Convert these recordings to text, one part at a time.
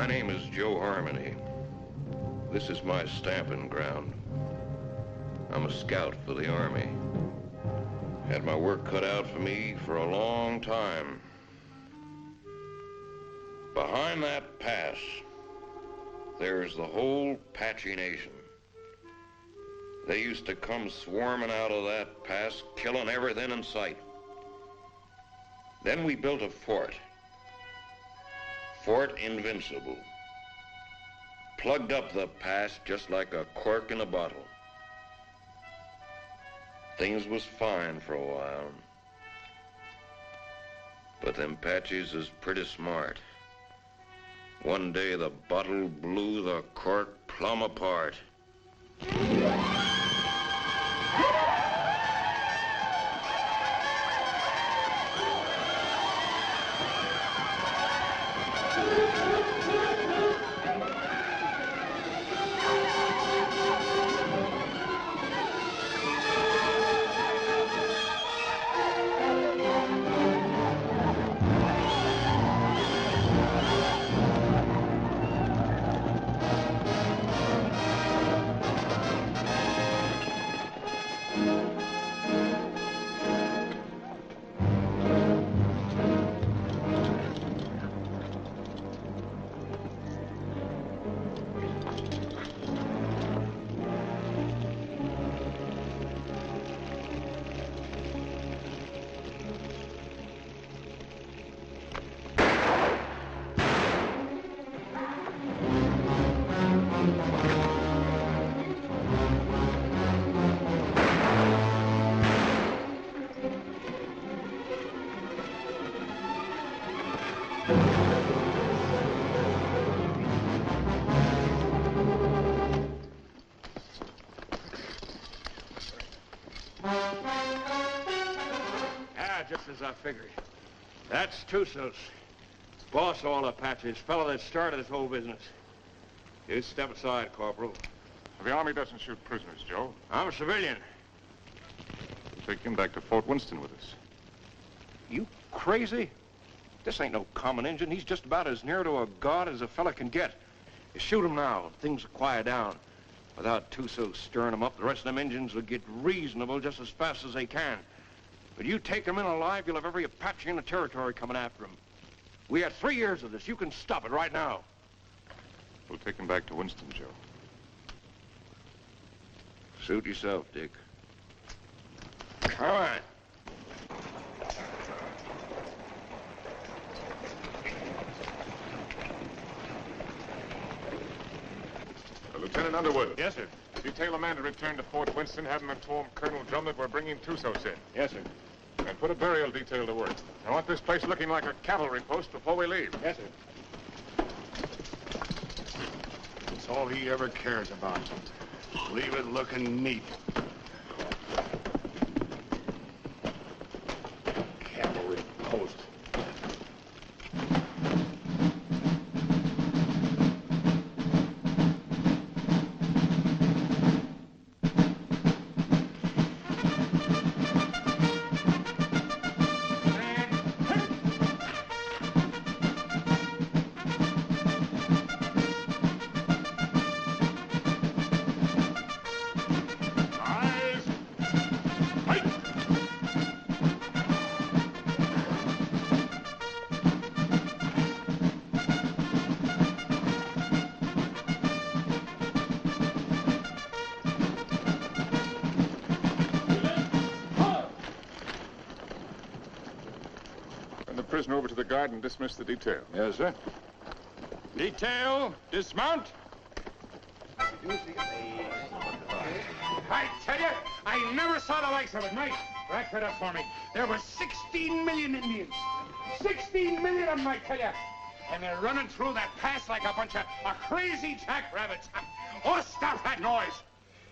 name is Joe Harmony. This is my stamping ground. I'm a scout for the Army. Had my work cut out for me for a long time. Behind that pass, there's the whole Apache Nation. They used to come swarming out of that pass, killing everything in sight. Then we built a fort, Fort Invincible. Plugged up the pass just like a cork in a bottle. Things was fine for a while. But them Apaches is pretty smart. One day the bottle blew the cork plumb apart. Just as I figured. That's Tussos. Boss of all Apaches, fellow that started this whole business. You step aside, Corporal. The Army doesn't shoot prisoners, Joe. I'm a civilian. We'll take him back to Fort Winston with us. You crazy? This ain't no common Injun. He's just about as near to a god as a fella can get. You shoot him now, things will quiet down. Without Tussos stirring them up, the rest of them Injuns will get reasonable just as fast as they can. But you take him in alive, you'll have every Apache in the territory coming after him. We had 3 years of this. You can stop it right now. We'll take him back to Winston, Joe. Suit yourself, Dick. All right. Lieutenant Underwood. Yes, sir. Detail a man to return to Fort Winston, have him inform Colonel Drum that we're bringing Tussos in. Yes, sir. And put a burial detail to work. I want this place looking like a cavalry post before we leave. Yes, sir. That's all he ever cares about. Leave it looking neat. Cavalry post. Prisoner over to the guard and dismiss the detail. Yes, sir. Detail, dismount. I tell you, I never saw the likes of it. Mike, rack that up for me. There were 16 million Indians. 16 million of them, I tell you. And they're running through that pass like a bunch of crazy jackrabbits. Oh, stop that noise.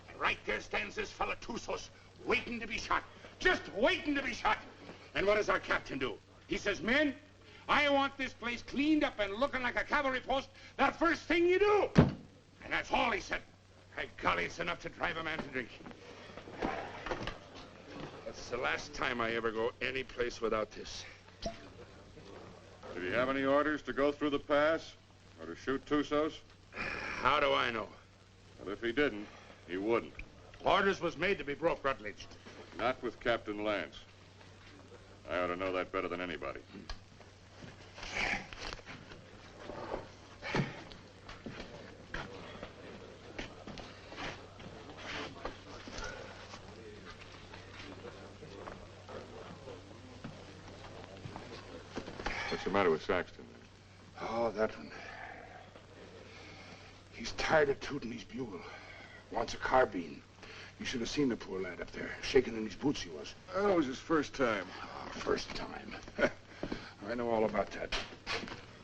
And right there stands this fella Tussos, waiting to be shot. Just waiting to be shot. And what does our captain do? He says, men, I want this place cleaned up and looking like a cavalry post the first thing you do. And that's all he said. By golly, it's enough to drive a man to drink. That's the last time I ever go any place without this. Did he have any orders to go through the pass? Or to shoot Tussos? How do I know? Well, if he didn't, he wouldn't. Orders was made to be broke, Rutledge. Not with Captain Lance. I ought to know that better than anybody. What's the matter with Saxton? Oh, that one. He's tired of tooting his bugle. Wants a carbine. You should have seen the poor lad up there. Shaking in his boots he was. Oh, it was his first time. Oh, first time. I know all about that.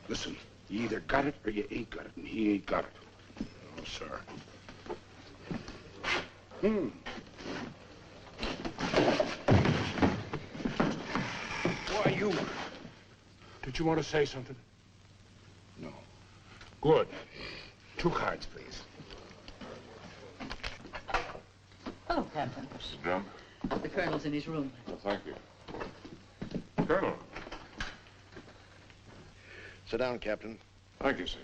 Listen, you either got it or you ain't got it, and he ain't got it. No, sir. Why, you... Did you want to say something? No. Good. 2 cards, please. Hello, Captain. Mr. Drum? The colonel's in his room. Well, thank you. Colonel. Sit down, Captain. Thank you, sir.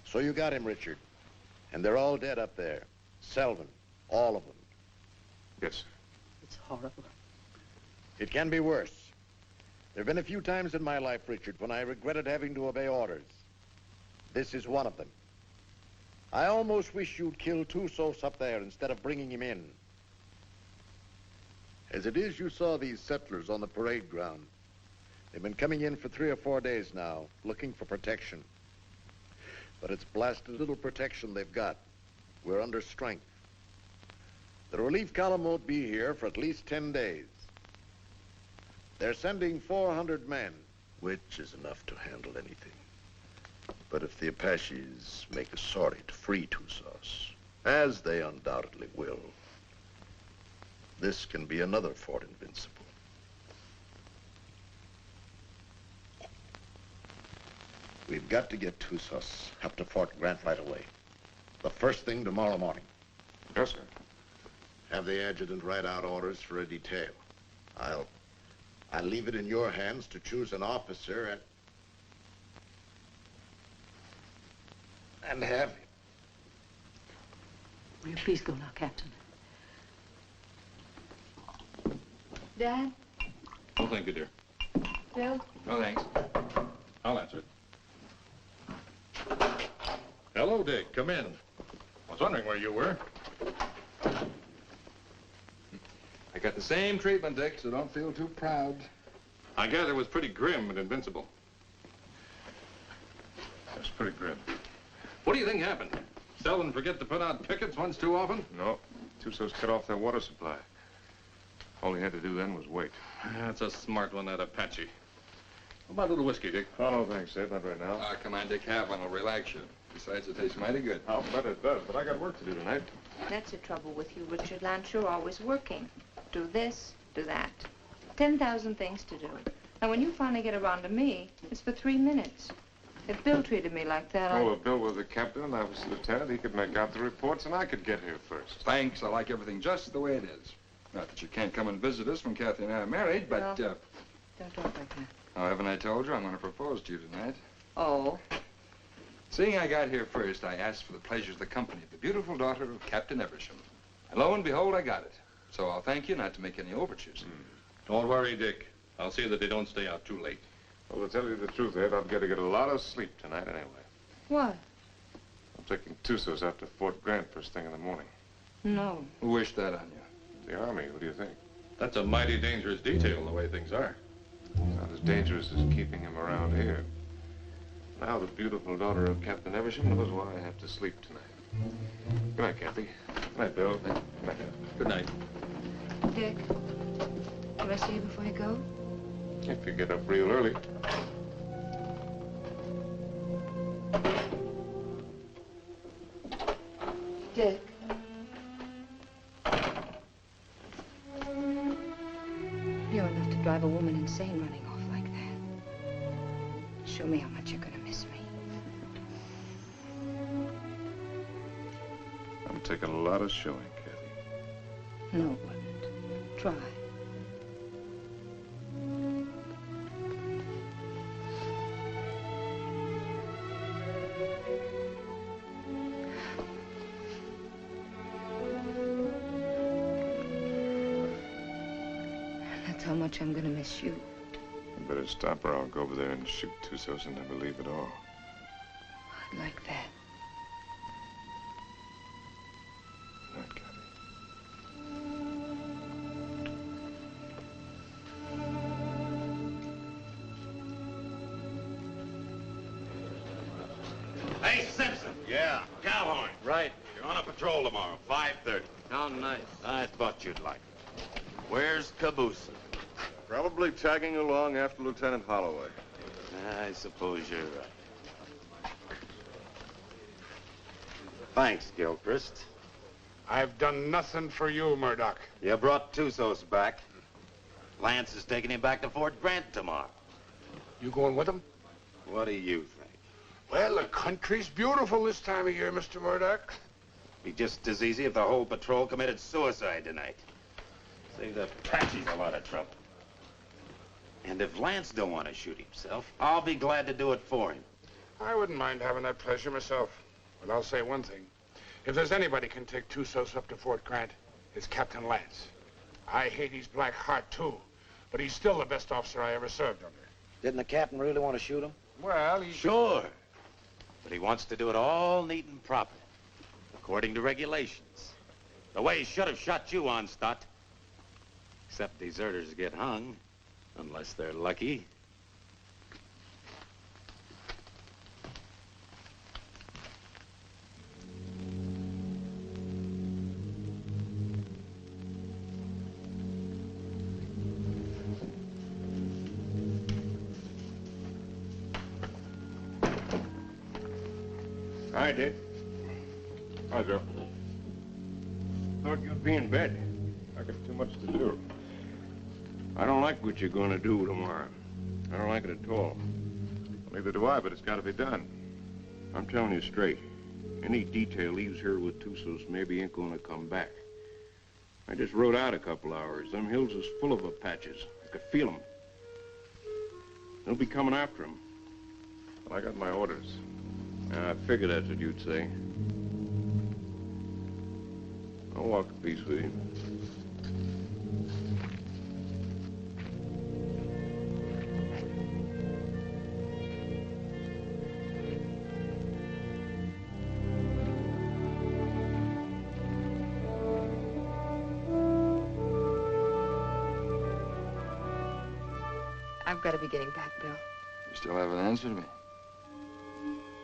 So you got him, Richard. And they're all dead up there. Selvin, all of them. Yes, sir. It's horrible. It can be worse. There have been a few times in my life, Richard, when I regretted having to obey orders. This is one of them. I almost wish you'd killed Tussos up there instead of bringing him in. As it is, you saw these settlers on the parade ground. They've been coming in for 3 or 4 days now, looking for protection. But it's blasted little protection they've got. We're under strength. The relief column won't be here for at least 10 days. They're sending 400 men, which is enough to handle anything. But if the Apaches make a sortie to free Tussos, as they undoubtedly will, this can be another Fort Invincible. We've got to get Tussos up to Fort Grant right away. The first thing tomorrow morning. Yes, sir. Have the adjutant write out orders for a detail. I'll leave it in your hands to choose an officer and have him. Will you please go now, Captain? Dad? Oh, thank you, dear. Bill? No, thanks. I'll answer it. Hello, Dick. Come in. I was wondering where you were. I got the same treatment, Dick, so don't feel too proud. I gather it was pretty grim and invincible. It was pretty grim. What do you think happened? Selvin forget to put out pickets once too often? No. Tussos cut off their water supply. All he had to do then was wait. That's a smart one, that Apache. How about a little whiskey, Dick? Oh, no, thanks, Ed. Not right now. Come on, Dick. Have one. It'll relax you. Besides, it tastes mighty good. I'll bet it does, but I got work to do tonight. That's the trouble with you, Richard Lance. You're always working. Do this, do that. 10,000 things to do. And when you finally get around to me, it's for 3 minutes. If Bill treated me like that, Oh, if Bill was the captain and I was the lieutenant, he could make out the reports and I could get here first. Thanks. I like everything just the way it is. Not that you can't come and visit us when Kathy and I are married, but, Well, don't talk like that. oh, haven't I told you I'm going to propose to you tonight? Oh. Seeing I got here first, I asked for the pleasure of the company of the beautiful daughter of Captain Eversham. And lo and behold, I got it. So I'll thank you not to make any overtures. Don't worry, Dick. I'll see that they don't stay out too late. Well, to tell you the truth, Ed, I've got to get a lot of sleep tonight anyway. What? I'm taking Tussos out to Fort Grant first thing in the morning. No. Who wished that on you? The Army, what do you think? That's a mighty dangerous detail, the way things are. Not as dangerous as keeping him around here. Now the beautiful daughter of Captain Eversham knows why I have to sleep tonight. Good night, Kathy. Good night, Bill. Good night. Good night. Dick, do I see you before you go? If you get up real early. Dick. You're enough to drive a woman insane running off like that. Show me how much you're gonna miss me. I'm taking a lot of showing, Kathy. No, it wouldn't. Try. much I'm gonna miss you. You better stop or I'll go over there and shoot Tussos and never leave at all. I'd like that. Good night, Kathy. Hey, Simpson. Yeah. Cowhorn. Right. You're on a patrol tomorrow, 5:30. How nice. I thought you'd like it. Where's Caboose? Probably tagging along after Lieutenant Holloway. I suppose you're right. Thanks, Gilchrist. I've done nothing for you, Murdoch. You brought Tussos back. Lance is taking him back to Fort Grant tomorrow. You going with him? What do you think? Well, the country's beautiful this time of year, Mr. Murdoch. Be just as easy if the whole patrol committed suicide tonight. Save the Apaches a lot of trouble. And if Lance don't want to shoot himself, I'll be glad to do it for him. I wouldn't mind having that pleasure myself. But I'll say one thing. If there's anybody can take Tussos up to Fort Grant, it's Captain Lance. I hate his black heart, too. But he's still the best officer I ever served under. Didn't the captain really want to shoot him? Well, he... Sure. But he wants to do it all neat and proper, according to regulations. The way he should have shot you on, Stott. Except deserters get hung, unless they're lucky. Hi, Dick. Hi, Joe. Thought you'd be in bed. I got too much to do. I don't like what you're going to do tomorrow. I don't like it at all. Well, neither do I, but it's got to be done. I'm telling you straight. Any detail leaves here with Tussos maybe ain't going to come back. I just rode out a couple hours. Them hills is full of Apaches. I could feel them. They'll be coming after him. Well, I got my orders. I figured that's what you'd say. I'll walk a piece with you. I've got to be getting back, Bill. You still haven't answered me.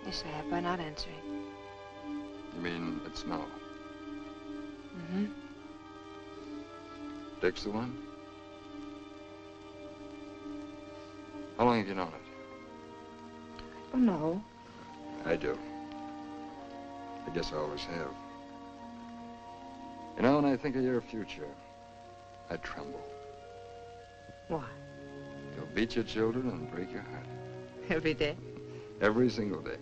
Yes, I have by not answering. You mean it's no? Mm-hmm. Dick's the one? How long have you known it? Oh, no. I do. I guess I always have. You know, when I think of your future, I tremble. Why? You'll beat your children and break your heart. Every day? Every single day.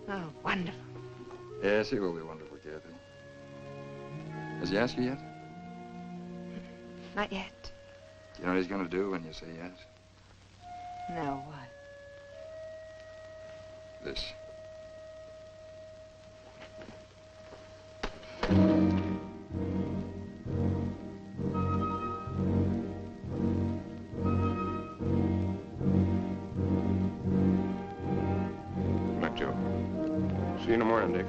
Oh, wonderful. Yes, he will be wonderful, Kathy. Has he asked you yet? Not yet. You know what he's going to do when you say yes? No, what? This. See you in the morning, Dick.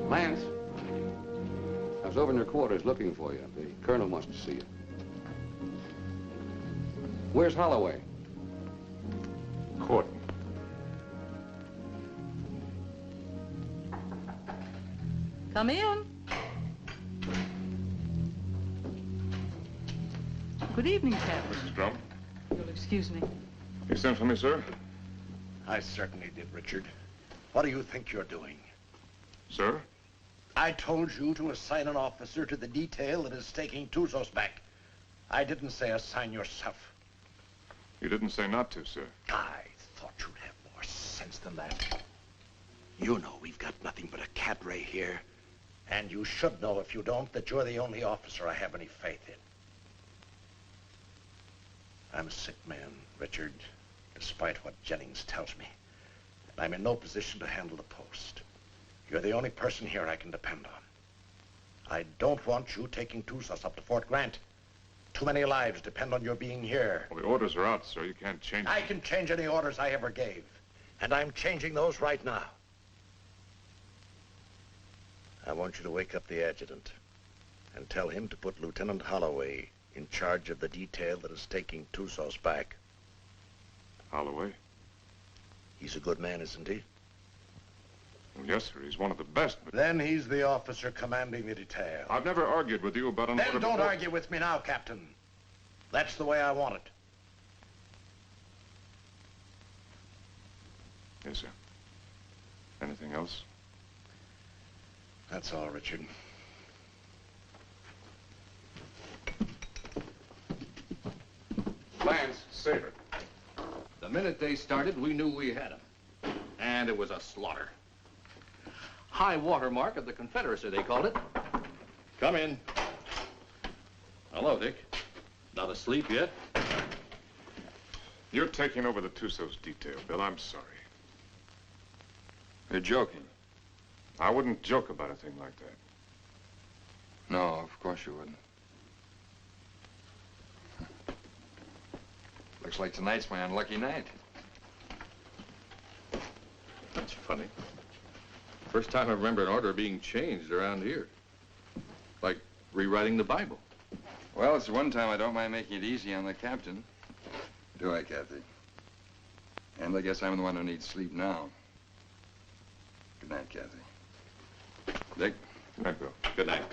Lance, I was over in your quarters looking for you. The colonel wants to see you. Where's Holloway? Court. Come in. Good evening, Captain. Mrs. Drum. You'll excuse me. You sent for me, sir? I certainly did, Richard. What do you think you're doing? Sir? I told you to assign an officer to the detail that is taking Tussos back. I didn't say assign yourself. You didn't say not to, sir. I thought you'd have more sense than that. You know we've got nothing but a cadre here. And you should know, if you don't, that you're the only officer I have any faith in. I'm a sick man, Richard, despite what Jennings tells me. And I'm in no position to handle the post. You're the only person here I can depend on. I don't want you taking Tusos up to Fort Grant. Too many lives depend on your being here. Well, the orders are out, sir. You can't change them. I can change any orders I ever gave. And I'm changing those right now. I want you to wake up the adjutant and tell him to put Lieutenant Holloway in charge of the detail that is taking Tusos back. Holloway? He's a good man, isn't he? Well, yes, sir. He's one of the best. But Then he's the officer commanding the detail. I've never argued with you about an order Then don't before. argue with me now, Captain. That's the way I want it. Yes, sir. Anything else? That's all, Richard. Lance, Saber. The minute they started, we knew we had them. And it was a slaughter. High water mark of the Confederacy, they called it. Come in. Hello, Dick. Not asleep yet? You're taking over the Tusos detail, Bill. I'm sorry. You're joking. I wouldn't joke about a thing like that. No, of course you wouldn't. Looks like tonight's my unlucky night. That's funny. First time I remember an order being changed around here. Like rewriting the Bible. Well, it's the one time I don't mind making it easy on the captain. Do I, Kathy? And I guess I'm the one who needs sleep now. Good night, Kathy. Dick? Good night, Bill. Good night.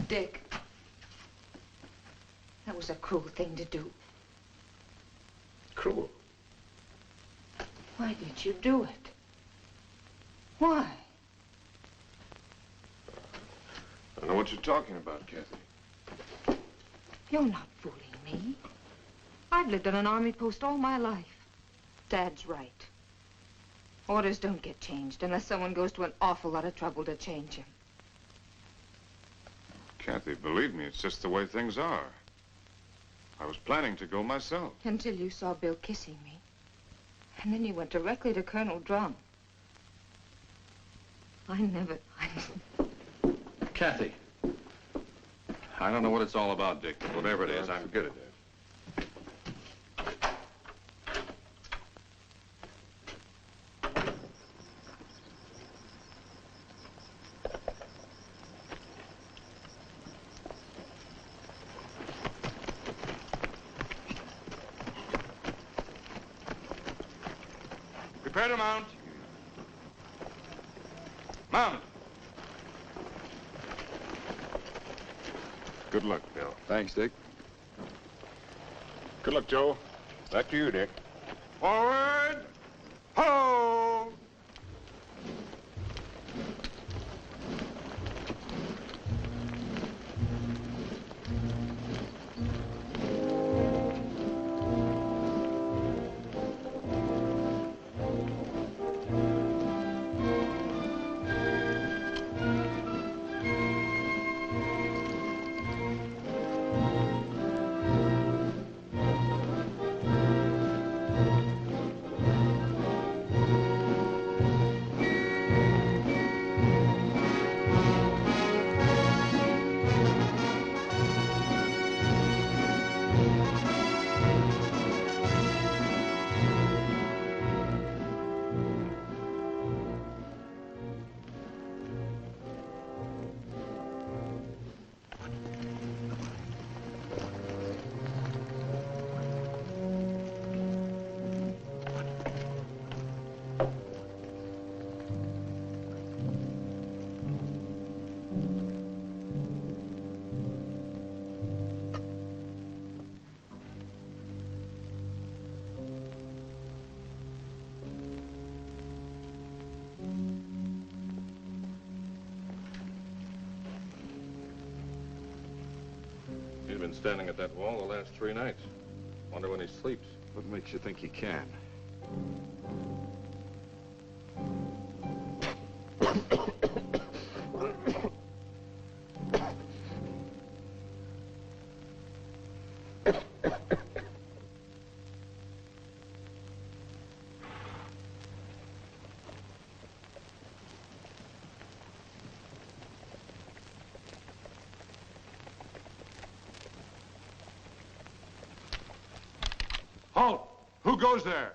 Dick, that was a cruel thing to do. Cruel. Why did you do it? Why? I don't know what you're talking about, Kathy. You're not fooling me. I've lived on an army post all my life. Dad's right. Orders don't get changed unless someone goes to an awful lot of trouble to change them. Kathy, believe me, it's just the way things are. I was planning to go myself. Until you saw Bill kissing me. And then you went directly to Colonel Drum. I never... Kathy. I don't know what it's all about, Dick, but whatever it is, I'm... Forget it, Dad. Prepare to mount. Mount. Good luck, Bill. Thanks, Dick. Good luck, Joe. Back to you, Dick. Forward. Ho! He's been standing at that wall the last 3 nights. Wonder when he sleeps. What makes you think he can? Who goes there?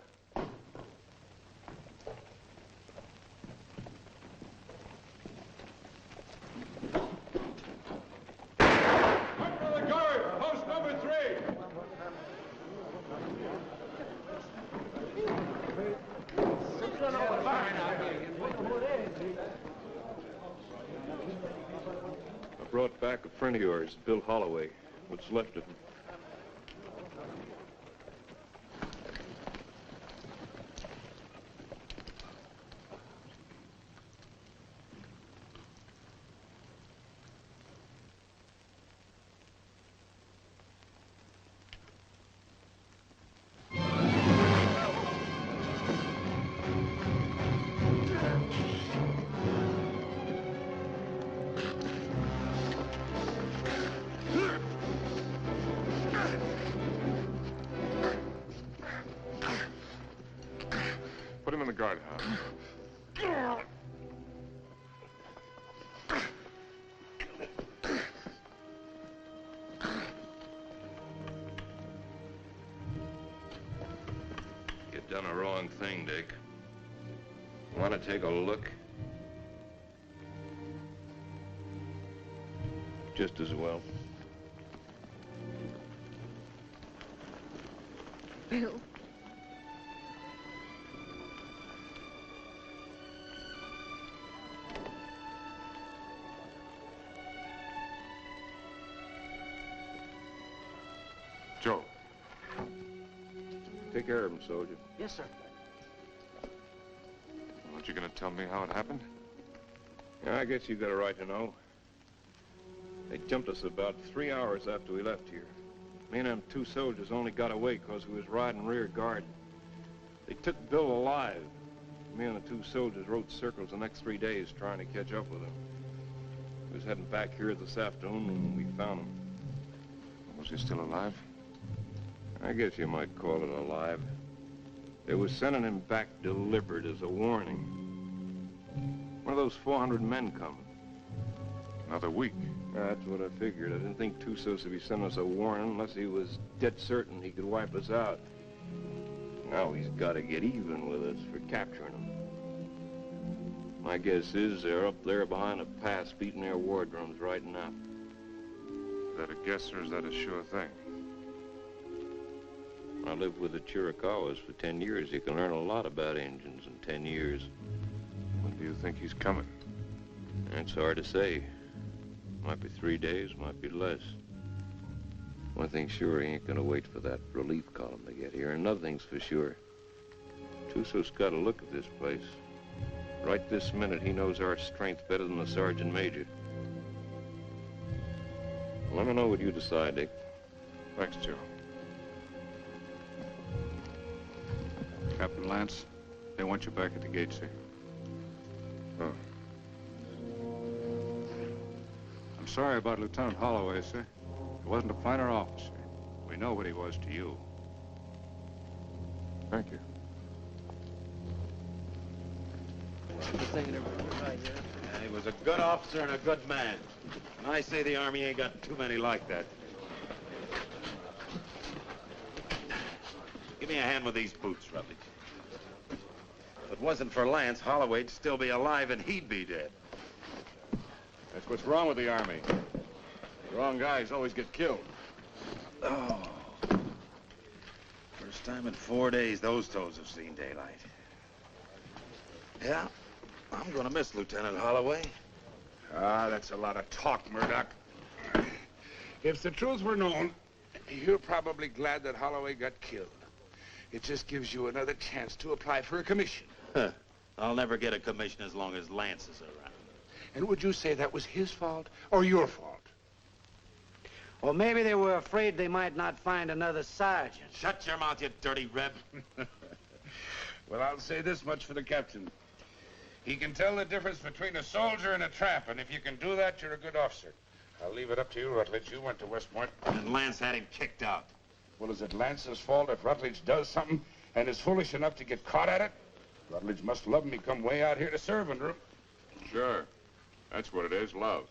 I brought back a friend of yours, Bill Holloway. What's left of him. Put him in the guardhouse. You've done a wrong thing, Dick. Want to take a look? Just as well. Bill. Joe. Take care of him, soldier. Yes, sir. Aren't you going to tell me how it happened? Yeah, I guess you got a right to know. They jumped us about 3 hours after we left here. Me and them 2 soldiers only got away because we was riding rear guard. They took Bill alive. Me and the 2 soldiers rode circles the next 3 days trying to catch up with him. We was heading back here this afternoon when we found him. Was he still alive? I guess you might call it alive. They was sending him back delivered as a warning. One of those 400 men coming. Another week. That's what I figured. I didn't think Tussos would be sending us a warning unless he was dead certain he could wipe us out. Now he's got to get even with us for capturing him. My guess is they're up there behind a pass beating their war drums right now. Is that a guess or is that a sure thing? I lived with the Chiricahuas for 10 years. You can learn a lot about Indians in 10 years. When do you think he's coming? It's hard to say. Might be 3 days, might be less. One thing's sure, he ain't gonna wait for that relief column to get here. Another thing's for sure. Tussos got a look at this place. Right this minute, he knows our strength better than the sergeant major. Let me know what you decide, Dick. Thanks, Joe. Captain Lance, they want you back at the gate, sir. Oh. I'm sorry about Lieutenant Holloway, sir. He wasn't a finer officer. We know what he was to you. Thank you. He was a good officer and a good man. And I say the Army ain't got too many like that. Give me a hand with these boots, Rutledge. If it wasn't for Lance, Holloway'd still be alive and he'd be dead. That's what's wrong with the Army. The wrong guys always get killed. Oh. First time in 4 days those toes have seen daylight. Yeah, I'm gonna miss Lieutenant Holloway. Ah, that's a lot of talk, Murdoch. If the truth were known, you're probably glad that Holloway got killed. It just gives you another chance to apply for a commission. Huh. I'll never get a commission as long as Lance is around. And would you say that was his fault or your fault? Well, maybe they were afraid they might not find another sergeant. Shut your mouth, you dirty reb. Well, I'll say this much for the captain. He can tell the difference between a soldier and a tramp, and if you can do that, you're a good officer. I'll leave it up to you, Rutledge. You went to West Point. And Lance had him kicked out. Well, is it Lance's fault if Rutledge does something and is foolish enough to get caught at it? Rutledge must love me come way out here to serve under him. Sure. That's what it is, love.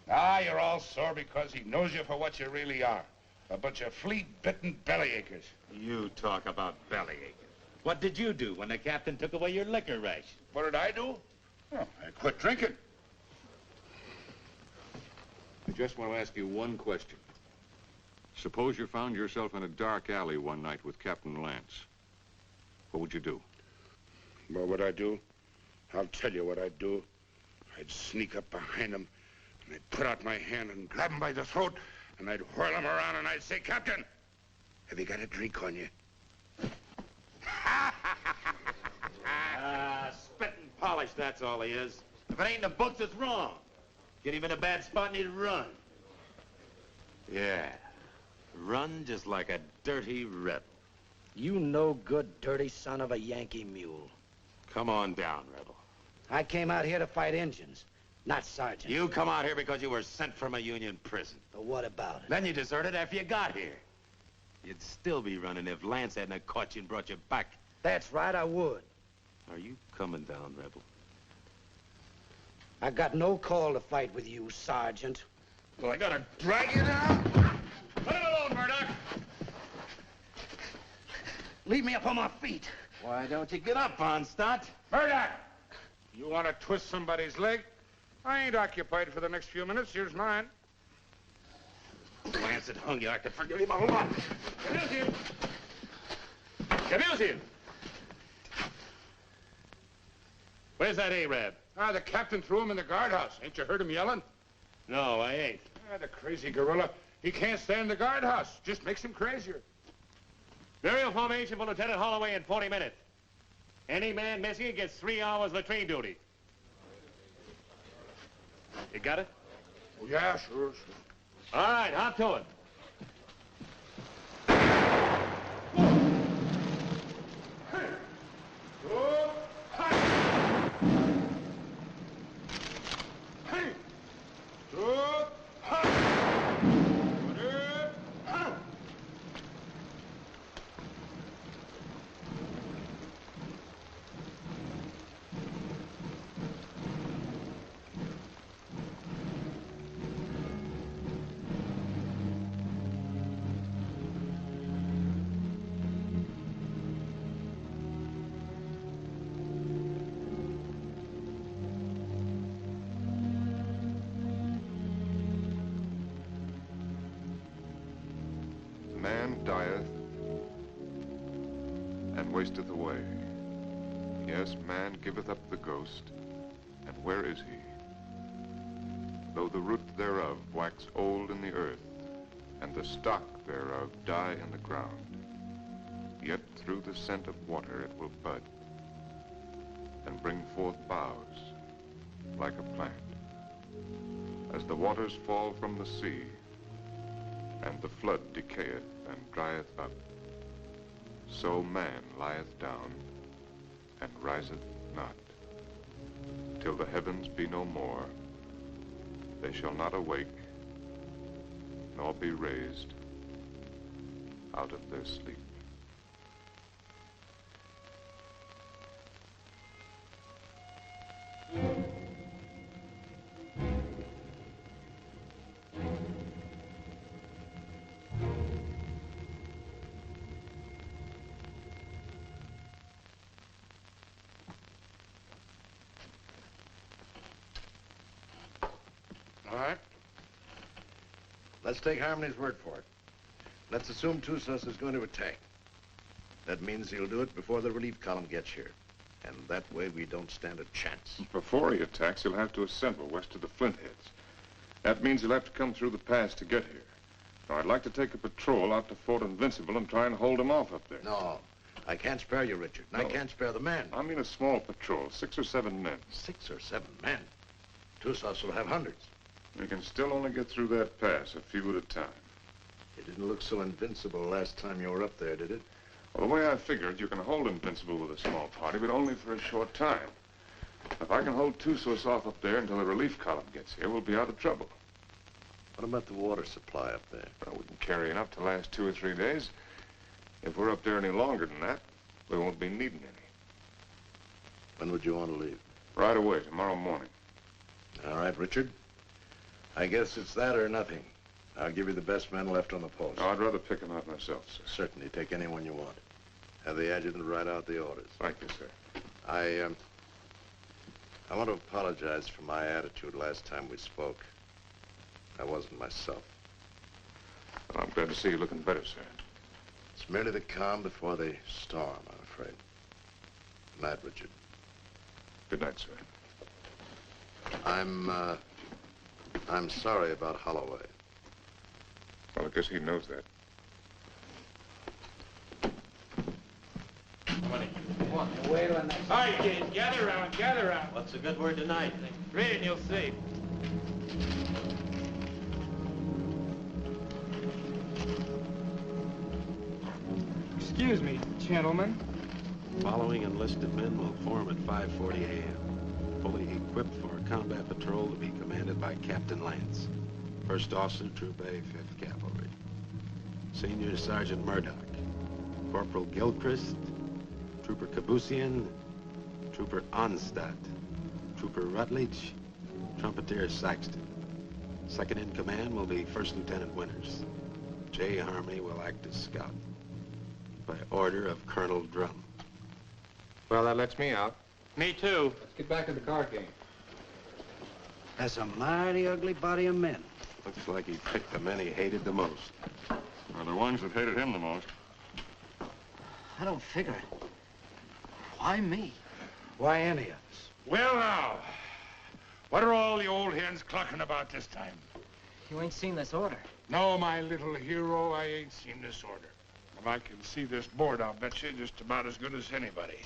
Ah, you're all sore because he knows you for what you really are. A bunch of flea-bitten bellyachers. You talk about bellyaching. What did you do when the captain took away your liquor ration? What did I do? Oh, I quit drinking. I just want to ask you one question. Suppose you found yourself in a dark alley one night with Captain Lance. What would you do? What would I do? I'll tell you what I'd do. I'd sneak up behind him, and I'd put out my hand and grab him by the throat, and I'd whirl him around, and I'd say, Captain, have you got a drink on you? Spit and polish, that's all he is. If it ain't in the books, it's wrong. Get him in a bad spot and he'd run. Yeah, run just like a dirty rebel. You no good, dirty son of a Yankee mule. Come on down, rebel. I came out here to fight Injuns, not sergeants. You come out here because you were sent from a Union prison. But what about it? Then you deserted after you got here. You'd still be running if Lance hadn't caught you and brought you back. That's right, I would. Are you coming down, rebel? I got no call to fight with you, Sergeant. Well, I gotta drag you down. Let him alone, Murdoch. Leave me up on my feet. Why don't you get up, Von Stott? Murdoch! You want to twist somebody's leg? I ain't occupied for the next few minutes. Here's mine. Lance had hung you. I could forgive him a lot. Camille's here. Camille's here. Where's that Arab? The captain threw him in the guardhouse. Ain't you heard him yelling? No, I ain't. The crazy gorilla. He can't stand the guardhouse. Just makes him crazier. Burial formation for Lieutenant Holloway in 40 minutes. Any man missing gets 3 hours latrine duty. You got it? Oh, yeah, sure. All right, hop to it. Man dieth and wasteth away. Yes, man giveth up the ghost, and where is he? Though the root thereof wax old in the earth, and the stock thereof die in the ground, yet through the scent of water it will bud, and bring forth boughs like a plant. As the waters fall from the sea, and the flood decayeth and drieth up, so man lieth down and riseth not. Till the heavens be no more, they shall not awake, nor be raised out of their sleep. All right. Let's take Harmony's word for it. Let's assume Tussos is going to attack. That means he'll do it before the relief column gets here. And that way we don't stand a chance. Before he attacks, he'll have to assemble west of the Flintheads. That means he'll have to come through the pass to get here. Now, I'd like to take a patrol out to Fort Invincible and try and hold him off up there. No, I can't spare you, Richard. And No. I can't spare the men. I mean a small patrol, 6 or 7 men. 6 or 7 men? Tussos will have hundreds. We can still only get through that pass, a few at a time. It didn't look so invincible last time you were up there, did it? Well, the way I figured, you can hold Invincible with a small party, but only for a short time. If I can hold Tussos off up there until the relief column gets here, we'll be out of trouble. What about the water supply up there? Well, we can carry enough to last 2 or 3 days. If we're up there any longer than that, we won't be needing any. When would you want to leave? Right away, tomorrow morning. All right, Richard. I guess it's that or nothing. I'll give you the best men left on the post. No, I'd rather pick them out myself, sir. Certainly. Take anyone you want. Have the adjutant write out the orders. Thank you, sir. I want to apologize for my attitude last time we spoke. I wasn't myself. Well, I'm glad to see you looking better, sir. It's merely the calm before the storm, I'm afraid. Good night, Richard. Good night, sir. I'm sorry about Holloway. Well, I guess he knows that. All right, kids, gather around, gather around. What's the good word tonight? Read it and you'll see. Excuse me, gentlemen. Following enlisted men will form at 5:40 a.m. Fully equipped for a combat patrol to be commanded by Captain Lance, 1st Officer, Troop A, 5th Cavalry. Senior Sergeant Murdoch, Corporal Gilchrist, Trooper Kabusian, Trooper Onstadt, Trooper Rutledge, Trumpeter Saxton. Second in command will be 1st Lieutenant Winters. J. Harmony will act as scout. By order of Colonel Drum. Well, that lets me out. Me too. Let's get back to the card game. That's a mighty ugly body of men. Looks like he picked the men he hated the most. Well, the ones that hated him the most. I don't figure it. Why me? Why any of us? Well, now, what are all the old hens clucking about this time? You ain't seen this order. No, my little hero, I ain't seen this order. If I can see this board, I'll bet you just about as good as anybody.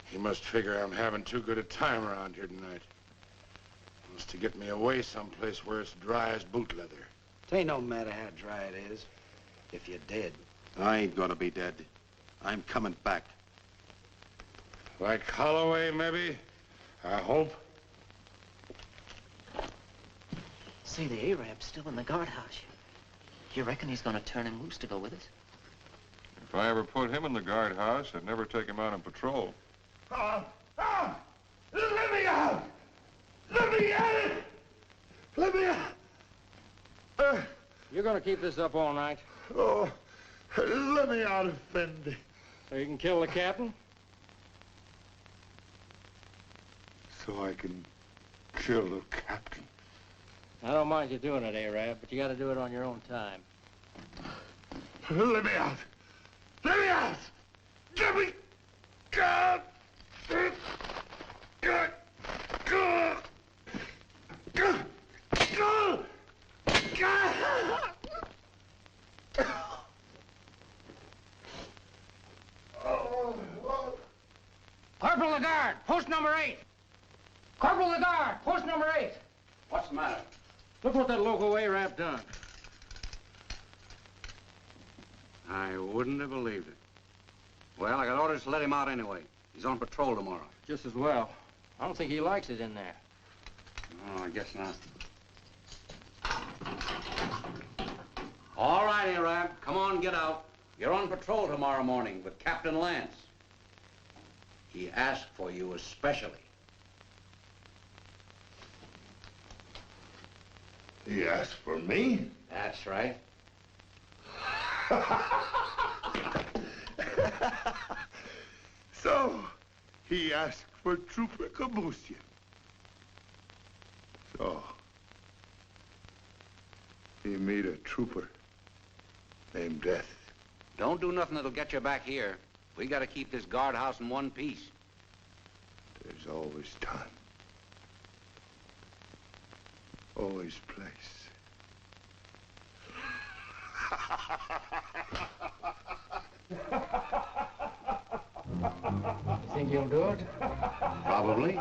He must figure I'm having too good a time around here tonight. Wants to get me away someplace where it's dry as boot leather. It ain't no matter how dry it is. If you're dead. I ain't gonna be dead. I'm coming back. Like Holloway, maybe? I hope. See, the Arab's still in the guardhouse. You reckon he's gonna turn him loose to go with us? If I ever put him in the guardhouse, I'd never take him out on patrol. Let me out! Let me out! Let me out! You're gonna keep this up all night? Oh, let me out, Effendi. So you can kill the captain? So I can kill the captain. I don't mind you doing it, Arab, but you gotta do it on your own time. Let me out! Let me out! Let me... God! God! God! God! God! God! Corporal Lagarde, post number 8. Corporal Lagarde, post number 8. What's the matter? Look what that local Arab done. I wouldn't have believed it. Well, I got orders to let him out anyway. He's on patrol tomorrow. Just as well. I don't think he likes it in there. Oh, I guess not. All right, Arab. Come on, get out. You're on patrol tomorrow morning with Captain Lance. He asked for you especially. He asked for me? That's right. So, he asked for Trooper Kabusian. So, he made a trooper named Death. Don't do nothing that'll get you back here. We gotta keep this guardhouse in one piece. There's always time. Always place. Think you'll do it? Probably.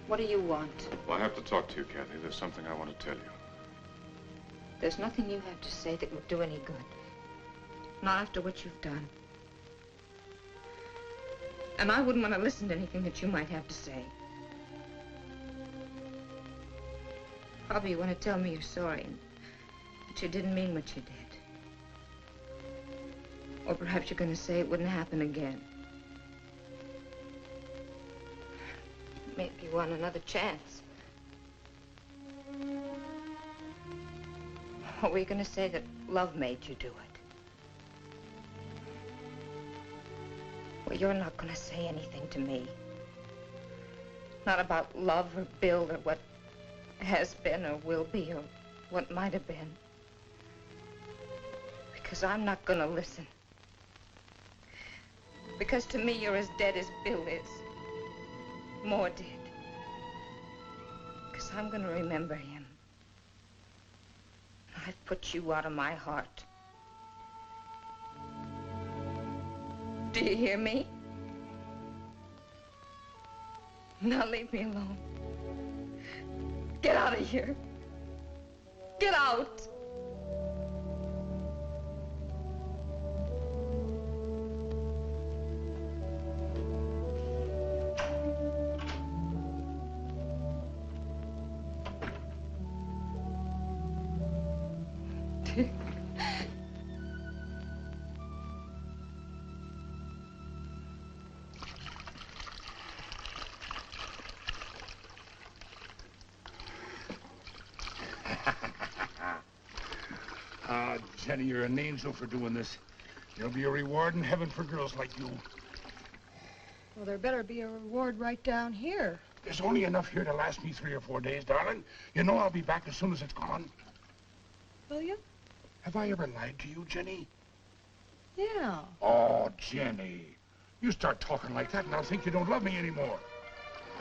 What do you want? Well, I have to talk to you, Kathy. There's something I want to tell you. There's nothing you have to say that would do any good. Not after what you've done. And I wouldn't want to listen to anything that you might have to say. Probably you want to tell me you're sorry and that you didn't mean what you did. Or perhaps you're going to say it wouldn't happen again. maybe you want another chance. Or were you going to say that love made you do it? Well, you're not going to say anything to me. Not about love or Bill or what has been or will be or what might have been. Because I'm not going to listen. Because to me, you're as dead as Bill is. More dead. Because I'm going to remember him. I've put you out of my heart. Do you hear me? Now leave me alone. Get out of here. Get out. Jenny, you're an angel for doing this. There'll be a reward in heaven for girls like you. Well, there better be a reward right down here. There's only enough here to last me 3 or 4 days, darling. You know I'll be back as soon as it's gone. Will you? Have I ever lied to you, Jenny? Yeah. Oh, Jenny. You start talking like that and I'll think you don't love me anymore.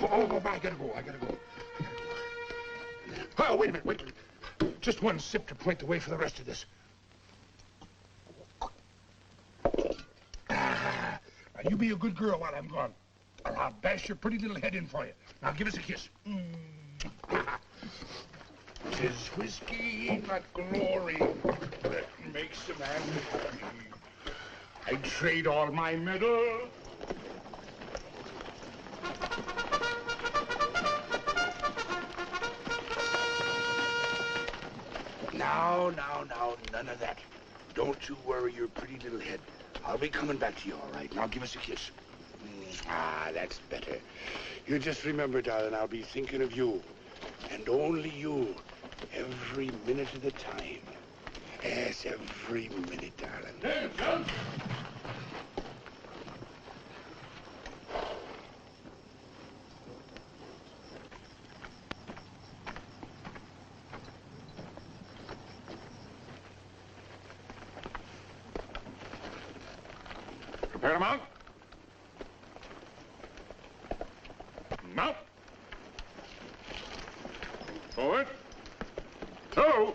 Oh, I gotta go. Oh, wait a minute. Just one sip to point the way for the rest of this. Now, you be a good girl while I'm gone, or I'll bash your pretty little head in for you. Now, give us a kiss. 'Tis whiskey, not glory, that makes a man happy. I'd trade all my medal. Now, none of that. Don't you worry your pretty little head. I'll be coming back to you, all right? Now give us a kiss. That's better. You just remember, darling, I'll be thinking of you. And only you. Every minute of the time. Yes, every minute, darling. Hey, John. Prepare to mount. Mount. Forward. Two.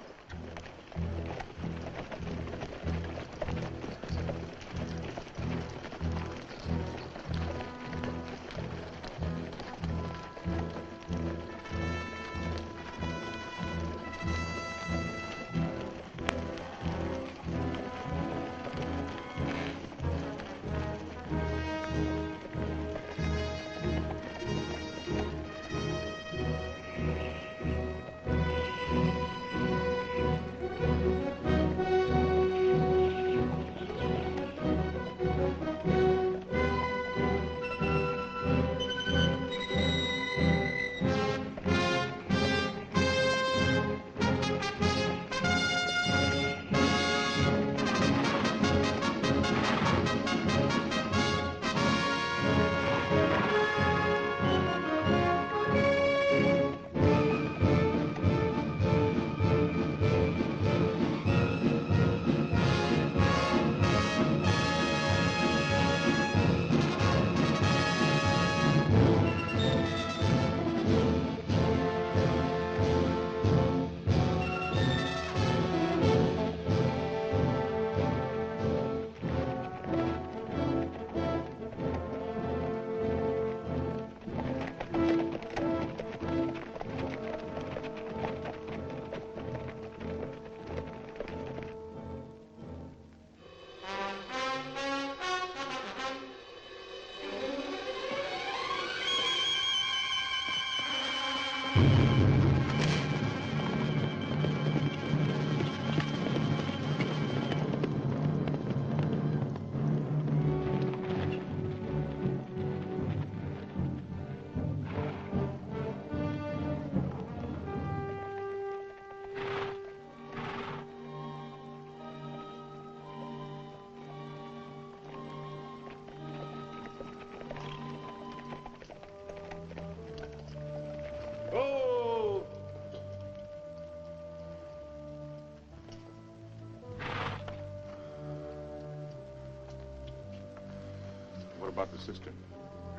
about the cistern?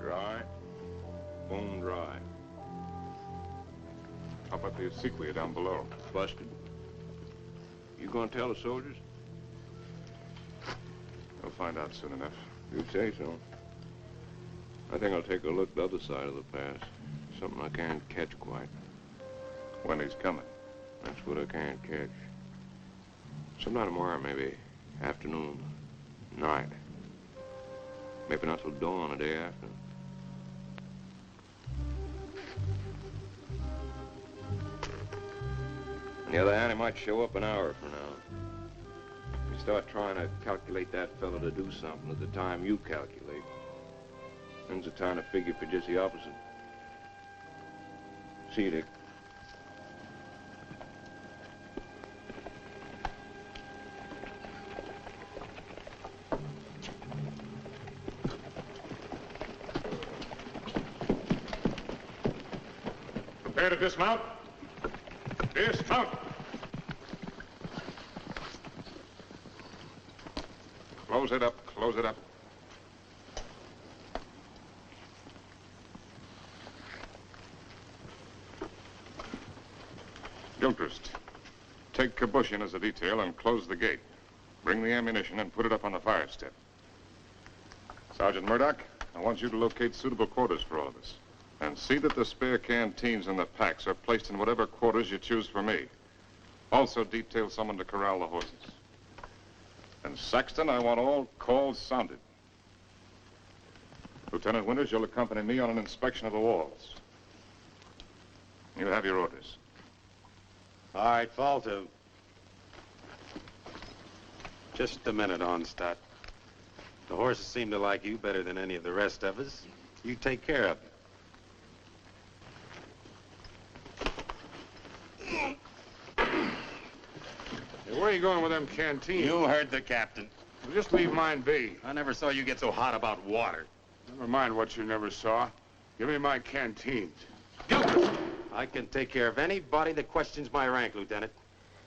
Dry, bone dry. How about the acequia down below? Busted. You gonna tell the soldiers? They'll find out soon enough. You say so. I think I'll take a look the other side of the pass. Something I can't catch quite. When he's coming. That's what I can't catch. Sometime tomorrow, maybe. Afternoon. Night. Maybe not till dawn the day after. On the other hand, he might show up an hour from now. You start trying to calculate that fellow to do something at the time you calculate. Then's the time to figure for just the opposite. See you, Dick. Prepare to dismount. Dismount. Close it up. Close it up. Gilchrist, take Kabushin as a detail and close the gate. Bring the ammunition and put it up on the fire step. Sergeant Murdoch, I want you to locate suitable quarters for all of us. And see that the spare canteens and the packs are placed in whatever quarters you choose for me. Also detail someone to corral the horses. And Saxton, I want all calls sounded. Lieutenant Winters, you'll accompany me on an inspection of the walls. You have your orders. All right, fall to. Just a minute, Onstadt. The horses seem to like you better than any of the rest of us. You take care of them. Hey, where are you going with them canteens? You heard the captain. Well, just leave mine be. I never saw you get so hot about water. Never mind what you never saw. Give me my canteens. I can take care of anybody that questions my rank, Lieutenant.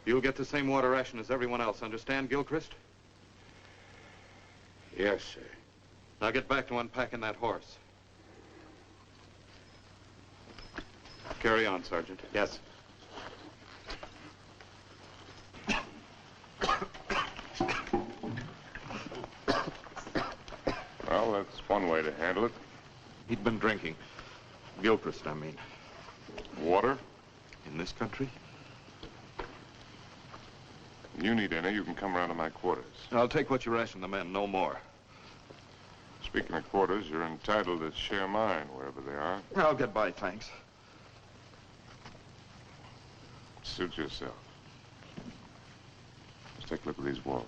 You'll get the same water ration as everyone else, understand, Gilchrist? Yes, sir. Now get back to unpacking that horse. Carry on, Sergeant. Yes. Well, that's one way to handle it. He'd been drinking. Gilchrist, I mean. Water? In this country? You need any, you can come around to my quarters. I'll take what you ration the men, no more. Speaking of quarters, you're entitled to share mine wherever they are. I'll get by, thanks. Suit yourself. Let's take a look at these walls.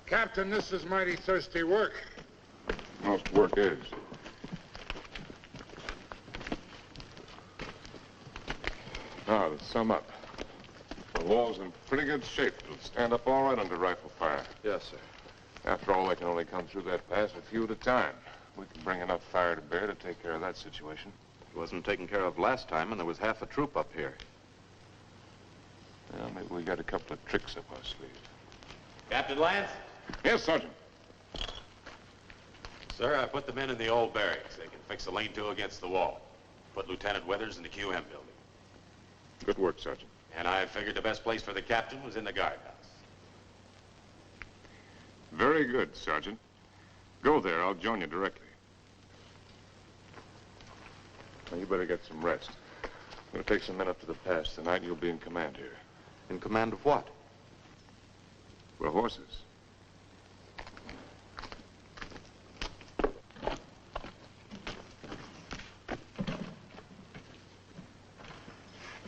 Captain, this is mighty thirsty work. Most work is. Now, to sum up. The wall's in pretty good shape. It'll stand up all right under rifle fire. Yes, sir. After all, they can only come through that pass a few at a time. We can bring enough fire to bear to take care of that situation. It wasn't taken care of last time, and there was half a troop up here. Well, maybe we got a couple of tricks up our sleeve. Captain Lance? Yes, Sergeant. Sir, I put the men in the old barracks. They can fix a lean-to against the wall. Put Lieutenant Withers in the QM building. Good work, Sergeant. And I figured the best place for the captain was in the guardhouse. Very good, Sergeant. Go there. I'll join you directly. Now, you better get some rest. I'm going to take some men up to the pass. Tonight, you'll be in command here. In command of what? The horses.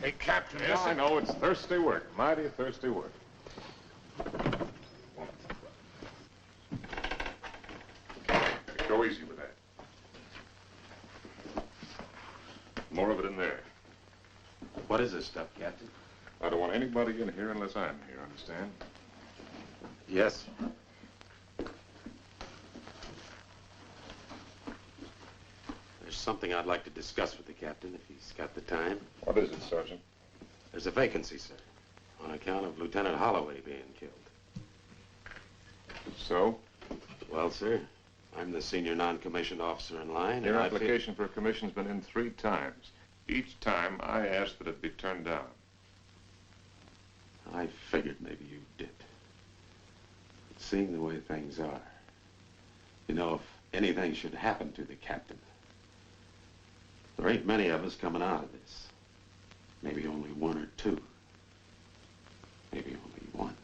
Hey, Captain, Yes, I know. It's thirsty work. Mighty thirsty work. Go easy with that. More of it in there. What is this stuff, Captain? I don't want anybody in here unless I'm here, understand? Yes. There's something I'd like to discuss with the captain, if he's got the time. What is it, Sergeant? There's a vacancy, sir, on account of Lieutenant Holloway being killed. So? Well, sir, I'm the senior non-commissioned officer in line. Your application for a commission's been in 3 times. Each time, I asked that it be turned down. I figured maybe you did. But seeing the way things are, you know, if anything should happen to the captain, there ain't many of us coming out of this. Maybe only 1 or 2. Maybe only 1.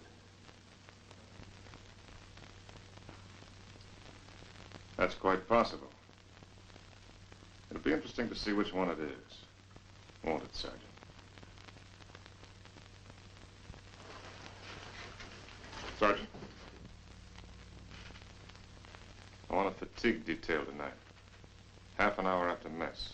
That's quite possible. It'll be interesting to see which one it is. Won't it, Sergeant? Sergeant. I want a fatigue detail tonight. Half an hour after mess.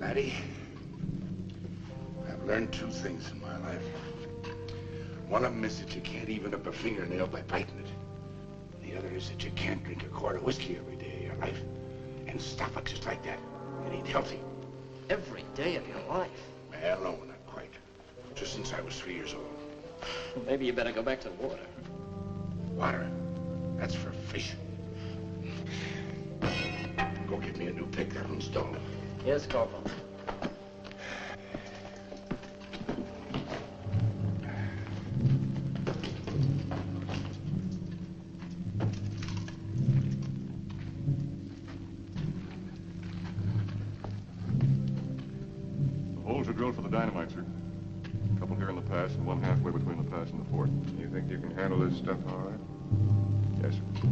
Laddie, I've learned 2 things in my life. One of them is that you can't even up a fingernail by biting it. The other is that you can't drink a quart of whiskey every day of your life and stop it just like that. It ain't healthy. Every day of your life? Well, no, not quite. Just since I was 3 years old. Maybe you better go back to the water. Water? That's for fish. Go get me a new pick. That one's dull. Yes, Corporal. The holes are drilled for the dynamite, sir. A couple here in the pass and one halfway between the pass and the fort. You think you can handle this stuff all right? Yes, sir.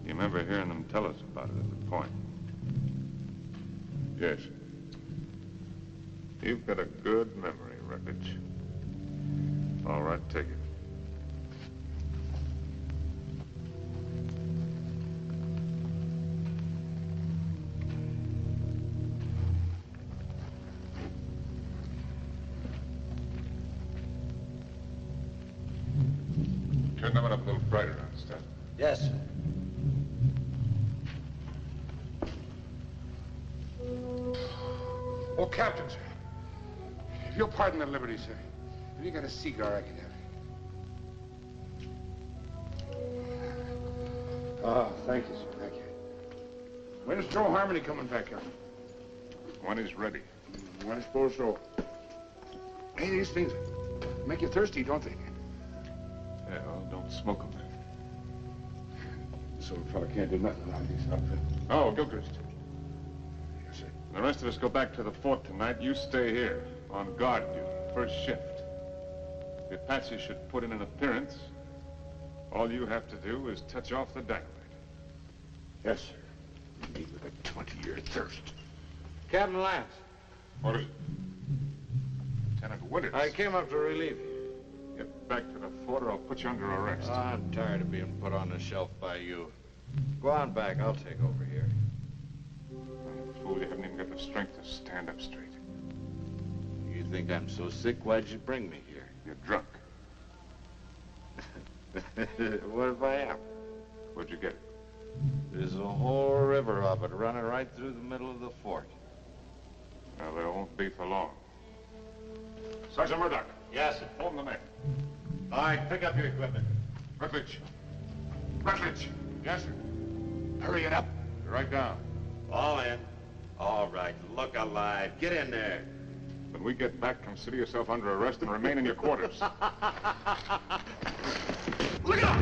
You remember hearing them tell us about it at the point? Yes. You've got a good memory, Rutledge. All right, take it. Turn that one up a little brighter, understand? Yes, sir. Oh, Captain, sir. If you'll pardon the liberty, sir. Have you got a cigar I can have? Oh, thank you, sir. Thank you. When's Joe Harmony coming back, Captain? When he's ready. I suppose so. Hey, these things make you thirsty, don't they? Yeah, well, don't smoke them then. So a fella can't do nothing around these outfit. Oh, Gilchrist. Yes, sir. The rest of us go back to the fort tonight. You stay here, on guard duty, first shift. If Apache should put in an appearance, all you have to do is touch off the dynamite. Yes, sir. Me with a 20-year thirst. Captain Lance. What is it? Lieutenant Winters. I came up to relieve you. Get back to the fort or I'll put you under arrest. I'm tired of being put on the shelf by you. Go on back. I'll take over here. Fool, you haven't even got the strength to stand up straight. You think I'm so sick? Why'd you bring me here? You're drunk. What if I am? Where'd you get it? There's a whole river of it running right through the middle of the fort. Well, there won't be for long. Sergeant Murdoch. Yes, sir. Form the men. All right, pick up your equipment. Rutledge. Rutledge. Yes, sir. Hurry it up. Right down. All in. All right, look alive. Get in there. When we get back, consider yourself under arrest and remain in your quarters. Look out!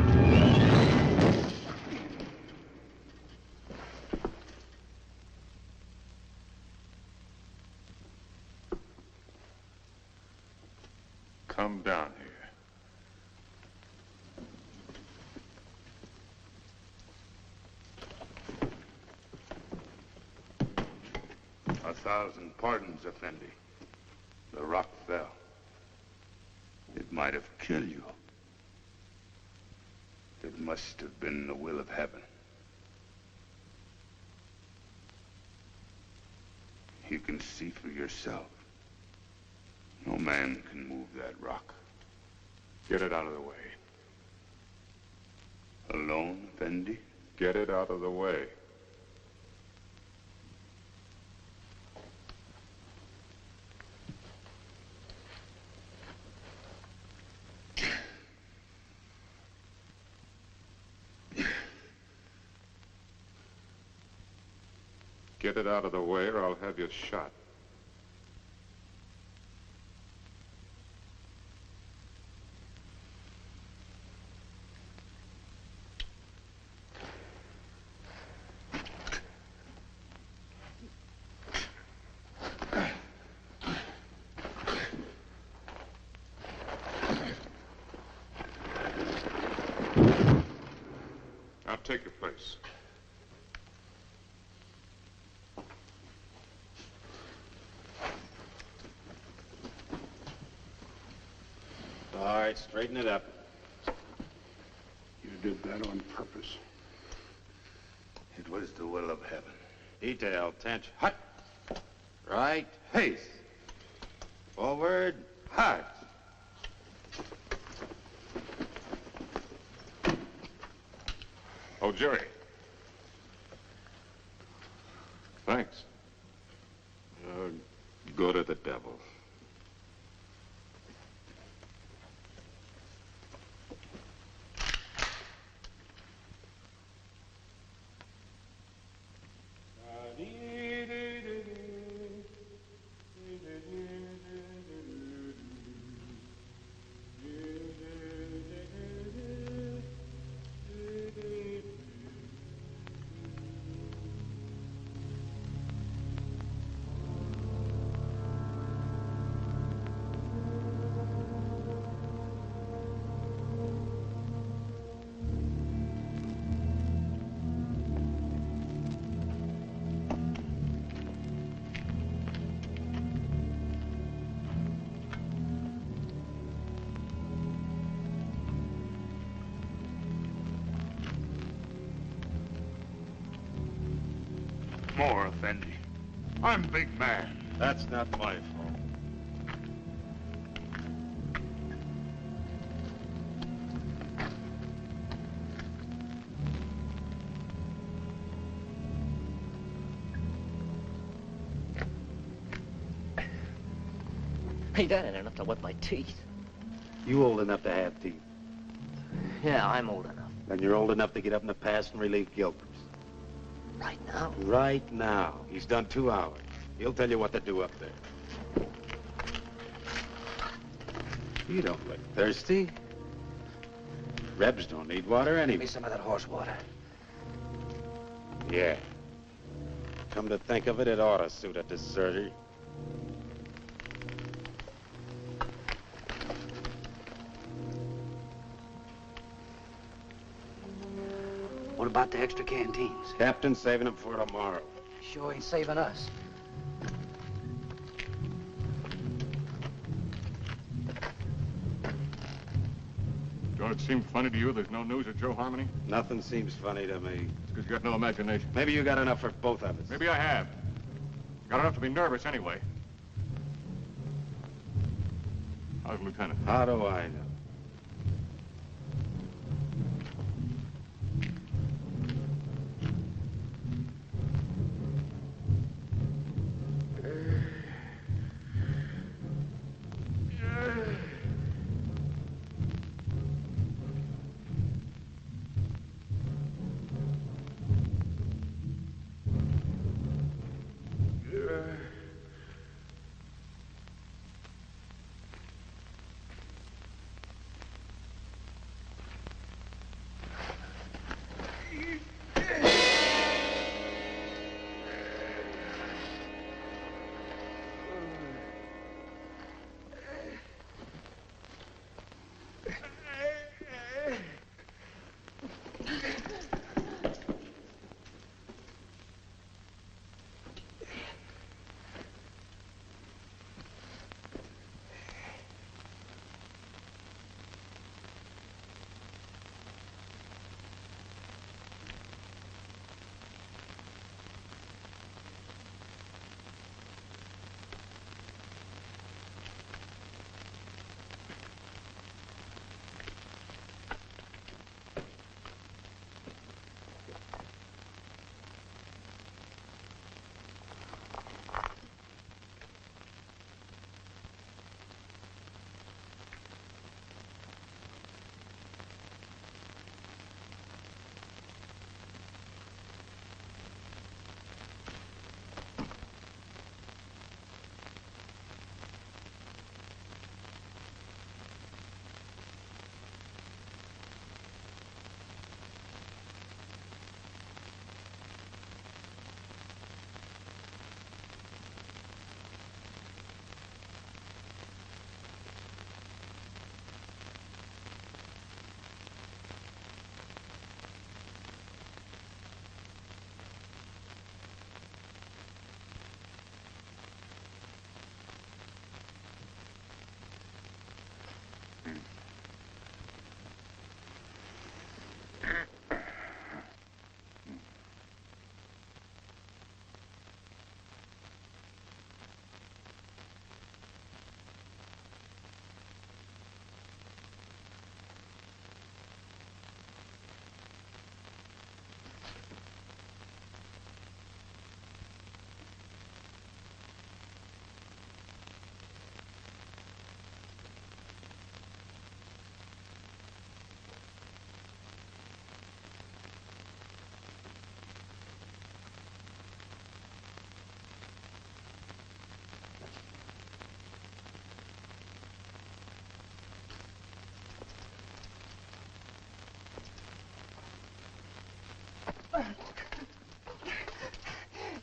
Come down here. 1,000 pardons, Effendi. The rock fell. It might have killed you. It must have been the will of heaven. You can see for yourself. No man can move that rock. Get it out of the way. Alone, Effendi? Get it out of the way. Get it out of the way or I'll have you shot. Now take your place. All right, straighten it up. You did that on purpose. It was the will of heaven. Detail, tension. Hut. Right, face. Forward, hard. Oh, Jerry. Thanks. Go to the devil. More, Effendi. I'm big man. That's not my fault. Hey, that ain't enough to wet my teeth. You old enough to have teeth. Yeah, I'm old enough. Then you're old enough to get up in the past and relieve Gilchrist. Right now? Right now. He's done 2 hours. He'll tell you what to do up there. You don't look thirsty. Rebs don't need water anyway. Give me some of that horse water. Yeah. Come to think of it, it ought to suit a deserter. What about the extra canteens? Captain's saving them for tomorrow. Sure ain't saving us. Don't it seem funny to you there's no news of Joe Harmony? Nothing seems funny to me. It's because you got no imagination. Maybe you got enough for both of us. Maybe I have. Got enough to be nervous anyway. How's Lieutenant? How do I know?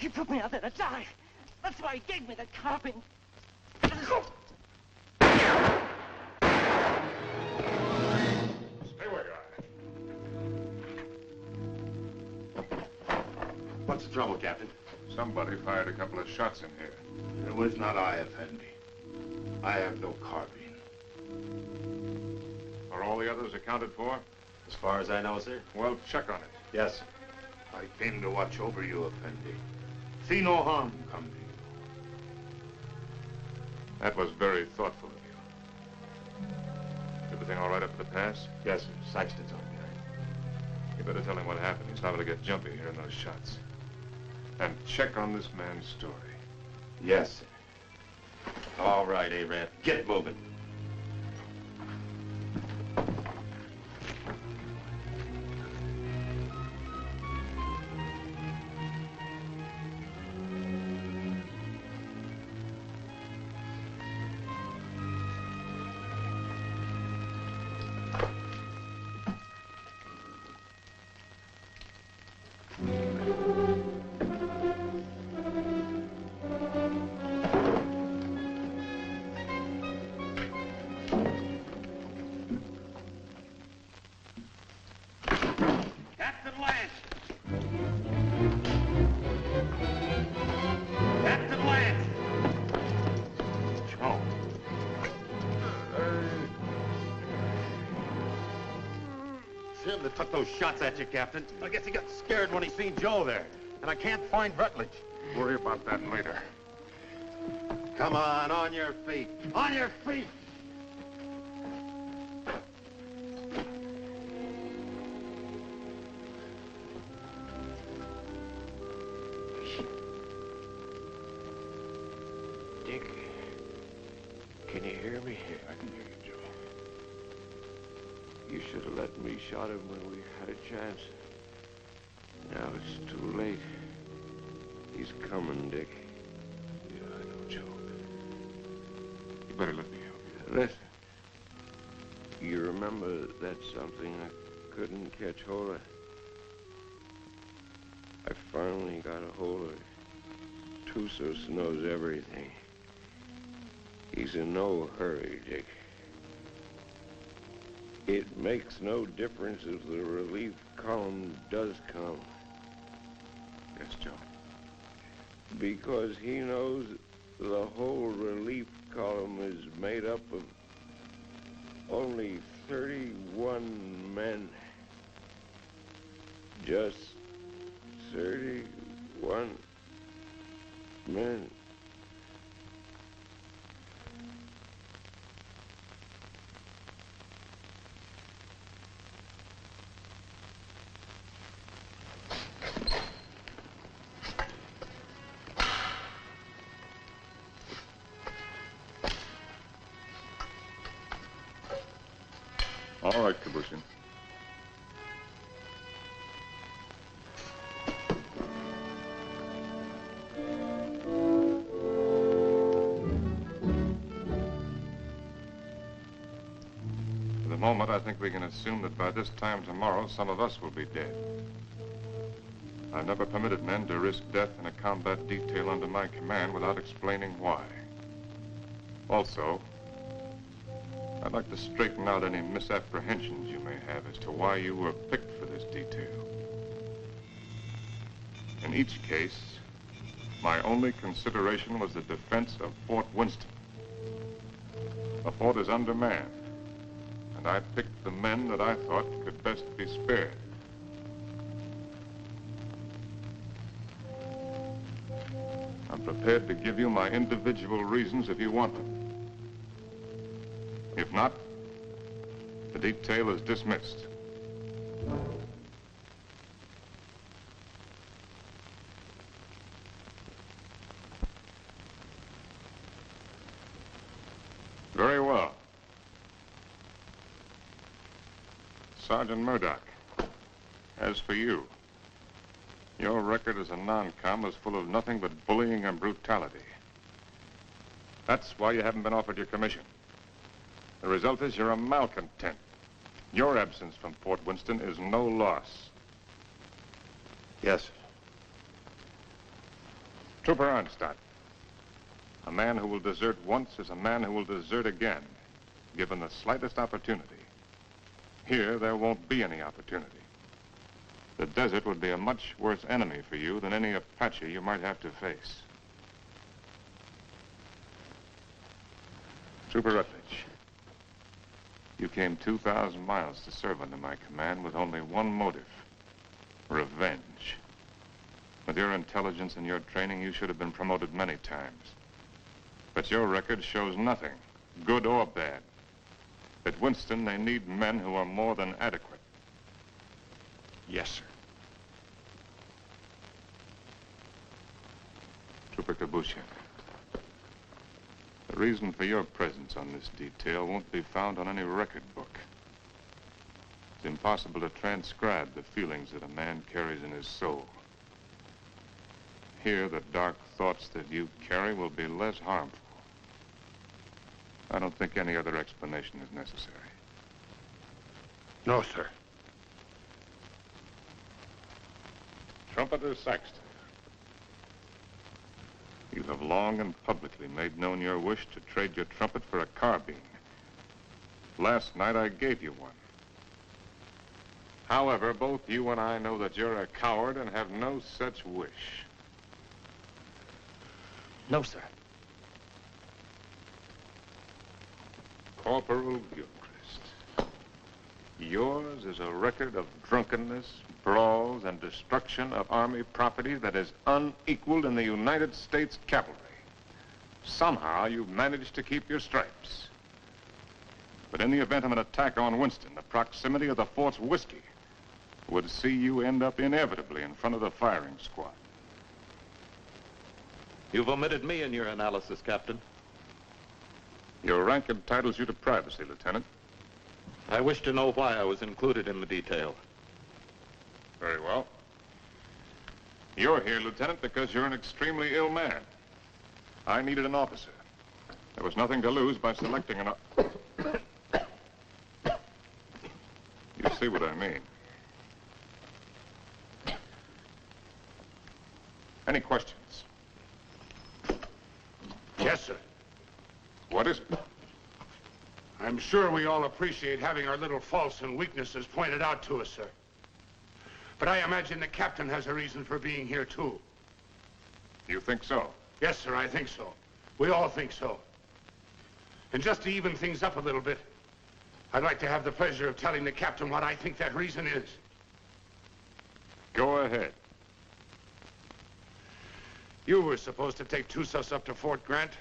He put me out there to die. That's why he gave me the carving. Stay where you are. What's the trouble, Captain? Somebody fired a couple of shots in here. It was not I, Effendi. I have no carbine. Are all the others accounted for? As far as I know, sir. Well, check on it. Yes, sir. I came to watch over you, Effendi. See no harm come to you. That was very thoughtful of you. Everything all right up at the pass? Yes, sir. Saxton's on behind. You better tell him what happened. He's liable to get jumpy hearing those shots. And check on this man's story. Yes, sir. All right, Arab. Get moving. That took those shots at you, Captain. I guess he got scared when he seen Joe there. And I can't find Rutledge. Worry about that later. Come on your feet. On your feet! Dick, can you hear me? I can hear you, Joe. You should have let me shot him when we had a chance. Now it's too late. He's coming, Dick. Yeah, I know, Joe. You better let me help you. Listen. You remember that something I couldn't catch hold of? I finally got a hold of it. Tussos knows everything. He's in no hurry, Dick. It makes no difference if the relief column does come. Yes, Joe. Because he knows the whole relief column is made up of only 31 men. Just 31 men. All right, Kabushin. For the moment, I think we can assume that by this time tomorrow, some of us will be dead. I've never permitted men to risk death in a combat detail under my command without explaining why. Also, I'd like to straighten out any misapprehensions you may have as to why you were picked for this detail. In each case, my only consideration was the defense of Fort Winston. The fort is undermanned, and I picked the men that I thought could best be spared. I'm prepared to give you my individual reasons if you want them. If not, the detail is dismissed. Very well. Sergeant Murdoch, as for you, your record as a non-com is full of nothing but bullying and brutality. That's why you haven't been offered your commission. The result is you're a malcontent. Your absence from Fort Winston is no loss. Yes, sir. Trooper Arnstadt. A man who will desert once is a man who will desert again, given the slightest opportunity. Here, there won't be any opportunity. The desert would be a much worse enemy for you than any Apache you might have to face. Trooper Rutledge, you came 2,000 miles to serve under my command with only one motive: revenge. With your intelligence and your training, you should have been promoted many times. But your record shows nothing, good or bad. At Winston, they need men who are more than adequate. Yes, sir. Trooper Kabushian, the reason for your presence on this detail won't be found on any record book. It's impossible to transcribe the feelings that a man carries in his soul. Here, the dark thoughts that you carry will be less harmful. I don't think any other explanation is necessary. No, sir. Trumpeter Saxton, you have long and publicly made known your wish to trade your trumpet for a carbine. Last night, I gave you one. However, both you and I know that you're a coward and have no such wish. No, sir. Corporal Gilchrist, yours is a record of drunkenness, brawls, and destruction of Army property that is unequaled in the United States cavalry. Somehow, you've managed to keep your stripes. But in the event of an attack on Winston, the proximity of the fort's whiskey would see you end up inevitably in front of the firing squad. You've omitted me in your analysis, Captain. Your rank entitles you to privacy, Lieutenant. I wish to know why I was included in the detail. Very well. You're here, Lieutenant, because you're an extremely ill man. I needed an officer. There was nothing to lose by selecting an... You see what I mean. Any questions? Yes, sir. What is it? I'm sure we all appreciate having our little faults and weaknesses pointed out to us, sir. But I imagine the captain has a reason for being here, too. You think so? Yes, sir, I think so. We all think so. And just to even things up a little bit, I'd like to have the pleasure of telling the captain what I think that reason is. Go ahead. You were supposed to take Tussos up to Fort Grant,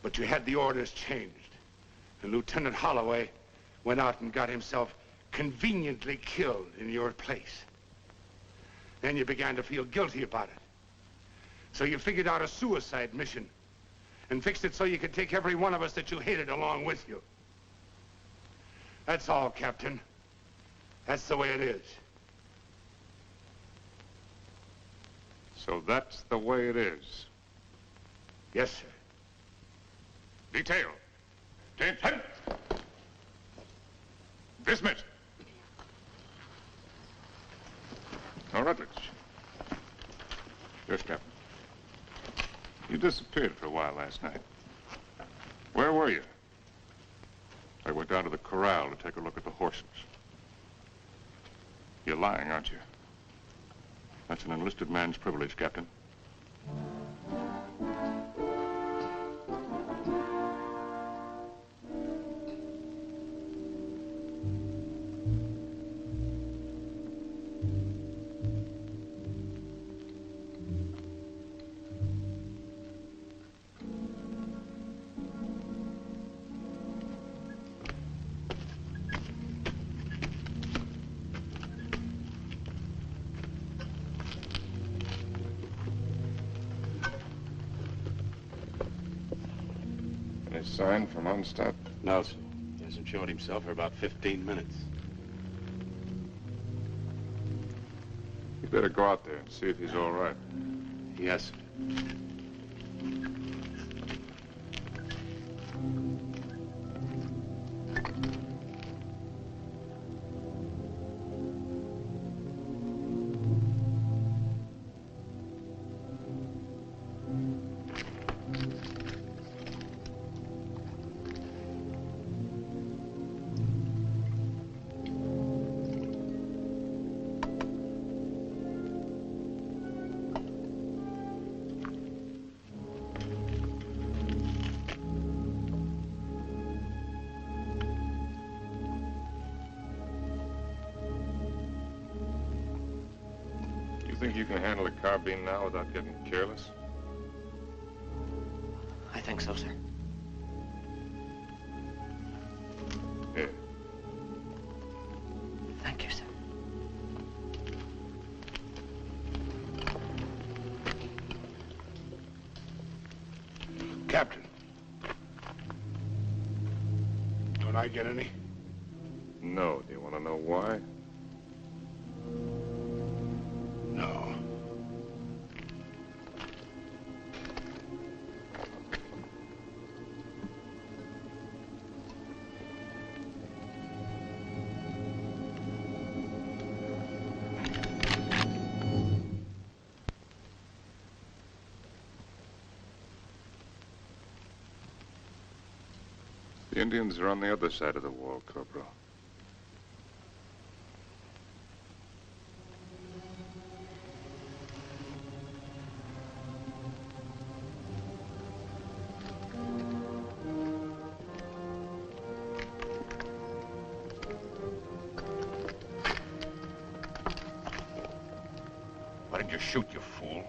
but you had the orders changed. And Lieutenant Holloway went out and got himself conveniently killed in your place. Then you began to feel guilty about it. So you figured out a suicide mission and fixed it so you could take every one of us that you hated along with you. That's all, Captain. That's the way it is. So that's the way it is. Yes, sir. Detail. Attention. Dismissed. Now, Rutledge. Yes, Captain. You disappeared for a while last night. Where were you? I went down to the corral to take a look at the horses. You're lying, aren't you? That's an enlisted man's privilege, Captain. Any sign from Onstadt? No, sir. He hasn't shown himself for about 15 minutes. You better go out there and see if he's all right. Yes, sir. think you can handle a carbine now without getting careless? I think so, sir. Here. Thank you, sir. Captain. Don't I get any? No. Do you want to know why? No. The Indians are on the other side of the wall, Corporal. Why did you shoot, you fool?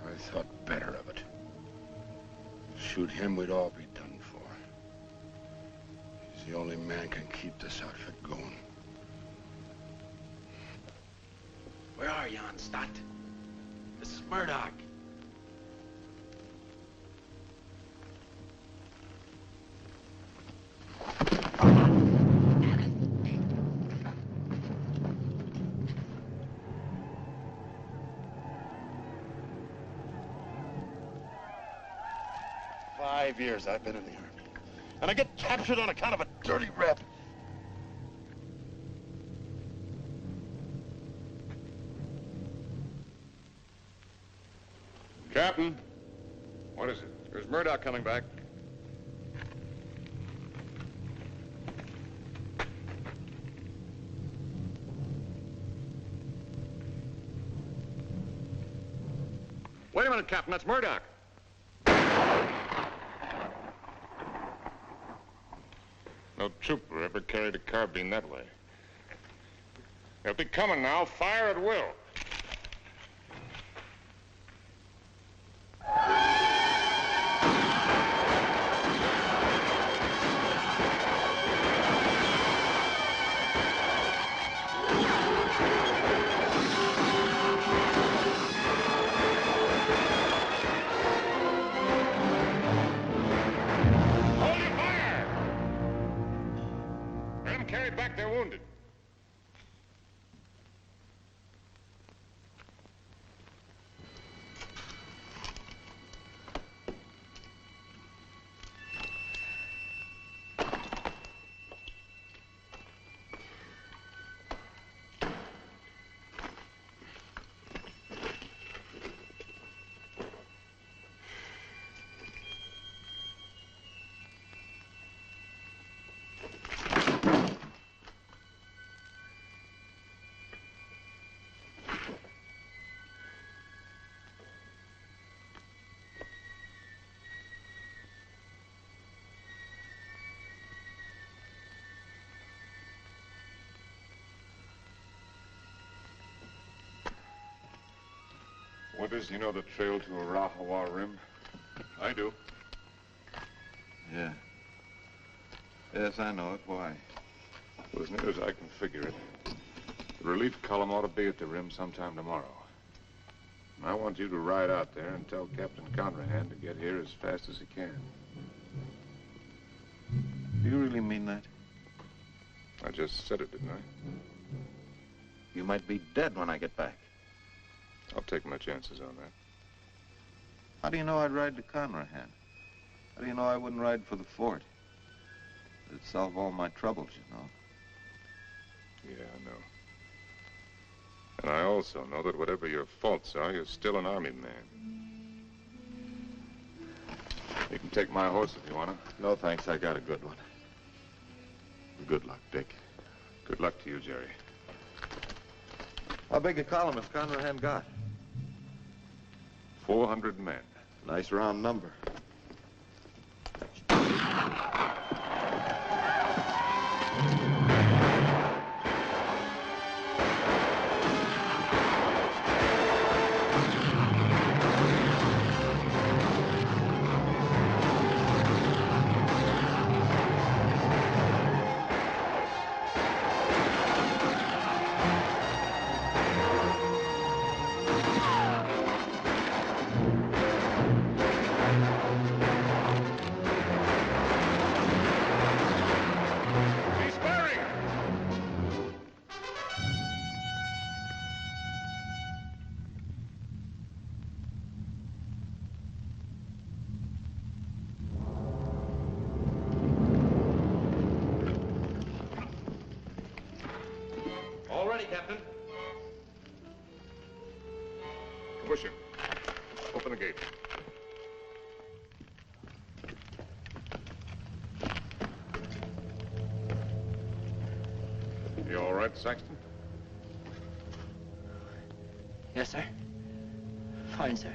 I thought better of it. Shoot him, we'd all be done for. He's the only man can keep this outfit going. Where are you, Stott? This is Murdoch. "5 years I've been in the Army. And I get captured on account of a dirty rep. Captain, what is it? There's Murdoch coming back. Wait a minute, Captain, that's Murdoch. No trooper ever carried a carbine that way. They'll be coming now. Fire at will. Carried back their wounded. Withers, you know the trail to Arahawa Rim? I do. Yeah. Yes, I know it. Why? Well, as near as I can figure it, the relief column ought to be at the rim sometime tomorrow. And I want you to ride out there and tell Captain Conrahan to get here as fast as he can. Do you really mean that? I just said it, didn't I? You might be dead when I get back. I'll take my chances on that. How do you know I'd ride to Conrahan? How do you know I wouldn't ride for the fort? It'd solve all my troubles, you know. Yeah, I know. And I also know that whatever your faults are, you're still an Army man. You can take my horse if you want to. No, thanks. I got a good one. Good luck, Dick. Good luck to you, Jerry. How big a column has Conrahan got? 400 men. Nice round number. Captain. Busher, open the gate. You all right, Saxton? Yes, sir. Fine, sir.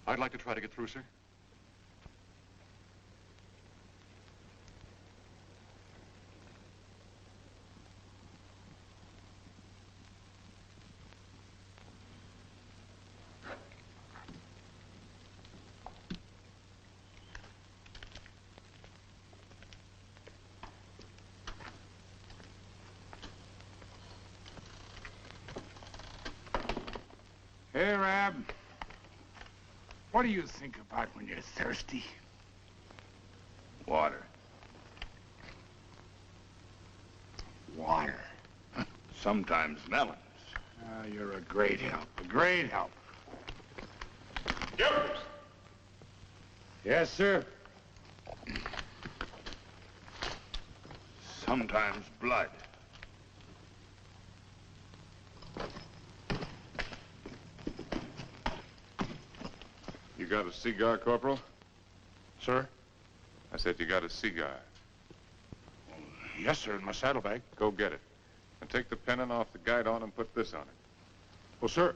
I'd like to try to get through, sir. Hey, Rab. What do you think about when you're thirsty? Water. Water. Sometimes melons. Ah, you're a great help. A great help. Yes, sir. Sometimes blood. You got a cigar, Corporal? Sir? I said you got a cigar. Yes, sir, in my saddlebag. Go get it. And take the pennon off the guidon and put this on it. Well, sir,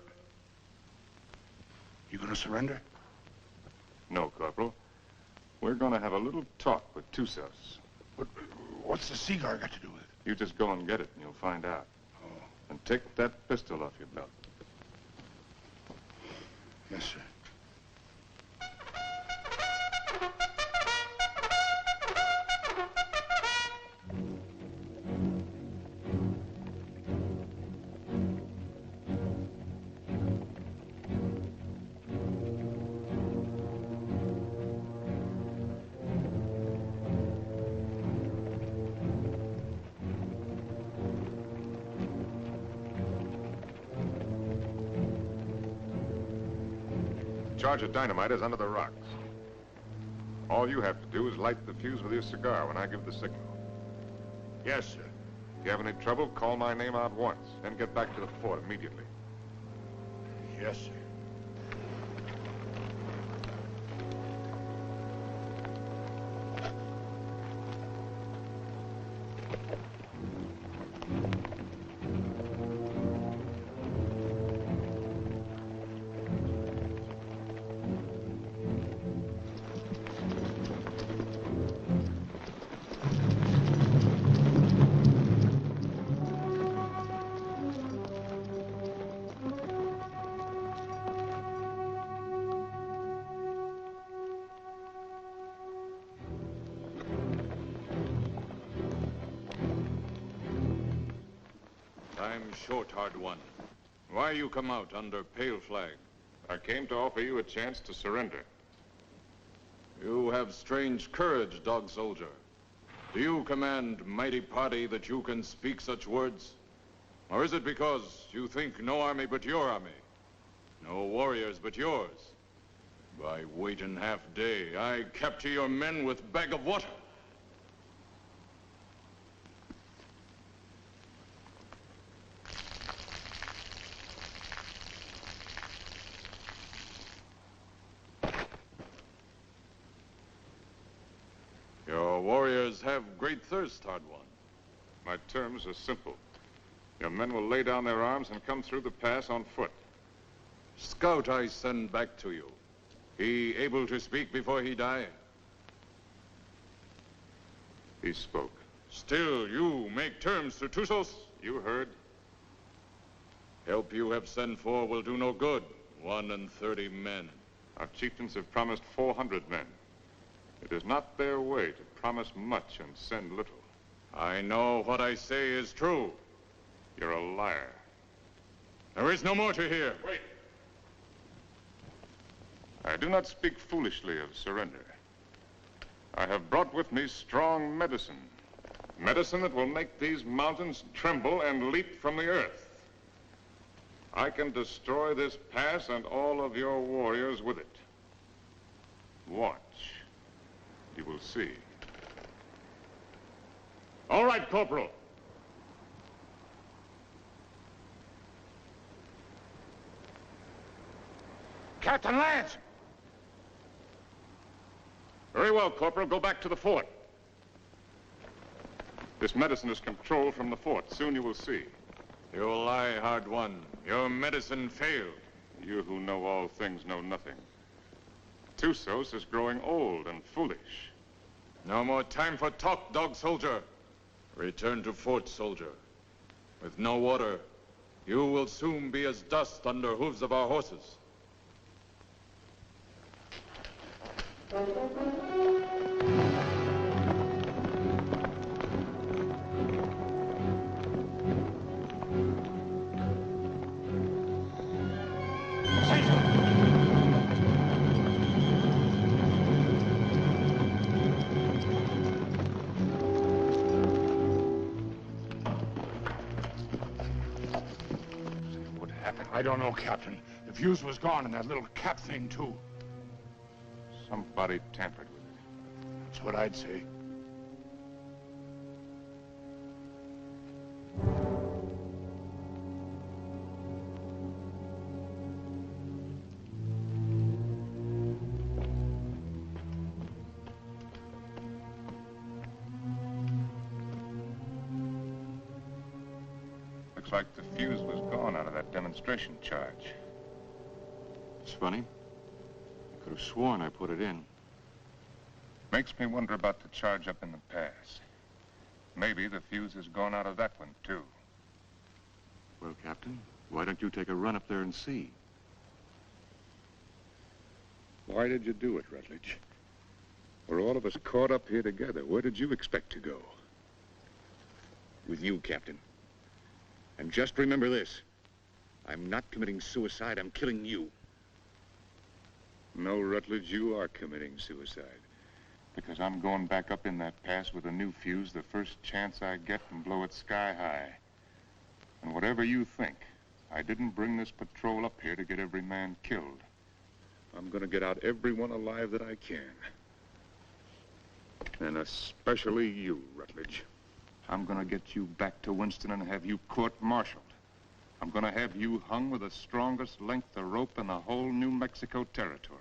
you gonna surrender? No, Corporal. We're gonna have a little talk with Tussos. What's the cigar got to do with it? You just go and get it and you'll find out. Oh. And take that pistol off your belt. Yes, sir. Charge of dynamite is under the rocks. All you have to do is light the fuse with your cigar when I give the signal. Yes, sir. If you have any trouble, call my name out once, then get back to the fort immediately. Yes, sir. I'm short, hard one. Why you come out under pale flag? I came to offer you a chance to surrender. You have strange courage, dog soldier. Do you command mighty party that you can speak such words? Or is it because you think no army but your army? No warriors but yours? By waiting half day, I capture your men with bag of water. Your warriors have great thirst, hard one. My terms are simple. Your men will lay down their arms and come through the pass on foot. Scout I send back to you. He able to speak before he die? He spoke. Still, you make terms to Tussos? You heard. Help you have sent for will do no good. 31 men. Our chieftains have promised 400 men. It is not their way to promise much and send little. I know what I say is true. You're a liar. There is no more to hear. Wait. I do not speak foolishly of surrender. I have brought with me strong medicine. Medicine that will make these mountains tremble and leap from the earth. I can destroy this pass and all of your warriors with it. Watch. You will see. All right, Corporal. Captain Lance! Very well, Corporal. Go back to the fort. This medicine is controlled from the fort. Soon you will see. You lie, hard one. Your medicine failed. You who know all things know nothing. Tussos is growing old and foolish. No more time for talk, dog soldier. Return to fort, soldier. With no water, you will soon be as dust under hooves of our horses. I don't know, Captain. The fuse was gone and that little cap thing, too. Somebody tampered with it. That's what I'd say. Looks like the fuse was gone out of that demonstration charge. It's funny. I could have sworn I put it in. Makes me wonder about the charge up in the pass. Maybe the fuse has gone out of that one, too. Well, Captain, why don't you take a run up there and see? Why did you do it, Rutledge? We're all of us caught up here together. Where did you expect to go? With you, Captain. And just remember this. I'm not committing suicide, I'm killing you. No, Rutledge, you are committing suicide. Because I'm going back up in that pass with a new fuse the first chance I get and blow it sky high. And whatever you think, I didn't bring this patrol up here to get every man killed. I'm gonna get out everyone alive that I can. And especially you, Rutledge. I'm gonna get you back to Winston and have you court-martialed. I'm gonna have you hung with the strongest length of rope in the whole New Mexico territory.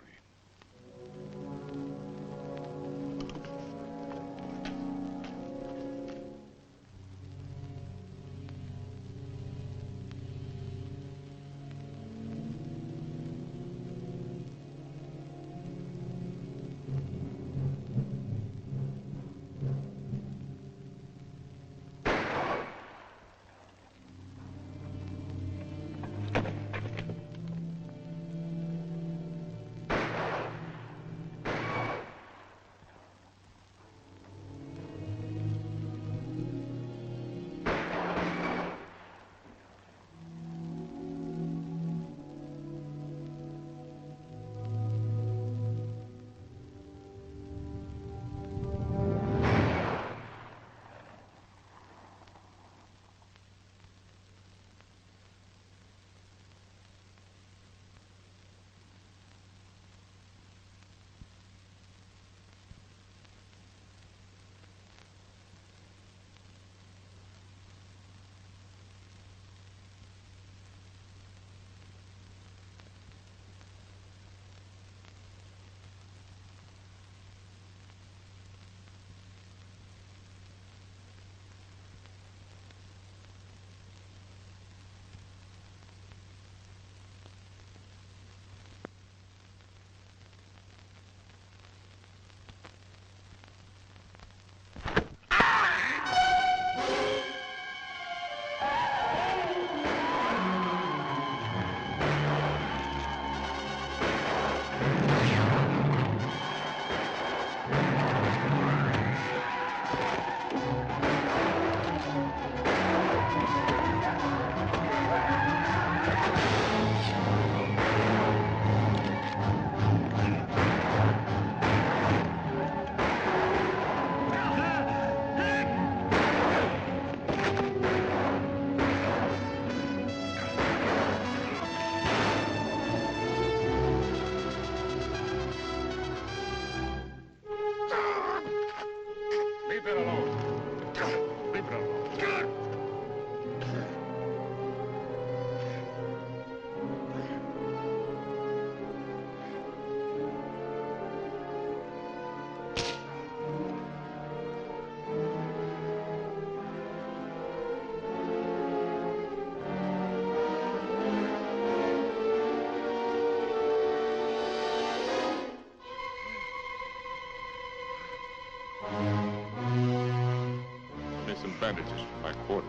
me some bandages from my quarters.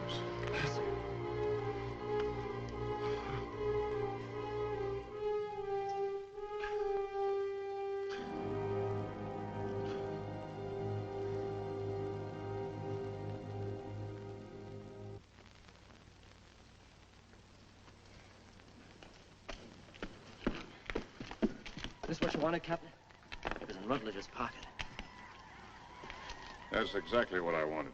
This what you wanted, Captain? It was in Rutledge's pocket. That's exactly what I wanted.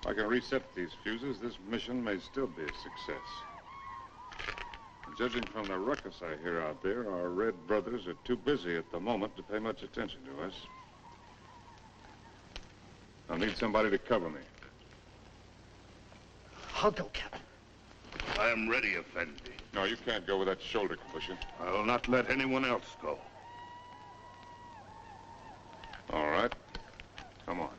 If I can reset these fuses, this mission may still be a success. Judging from the ruckus I hear out there, our Red brothers are too busy at the moment to pay much attention to us. I'll need somebody to cover me. I'll go, Captain. I am ready, Effendi. No, you can't go with that shoulder cushion. I will not let anyone else go. All right. Come on.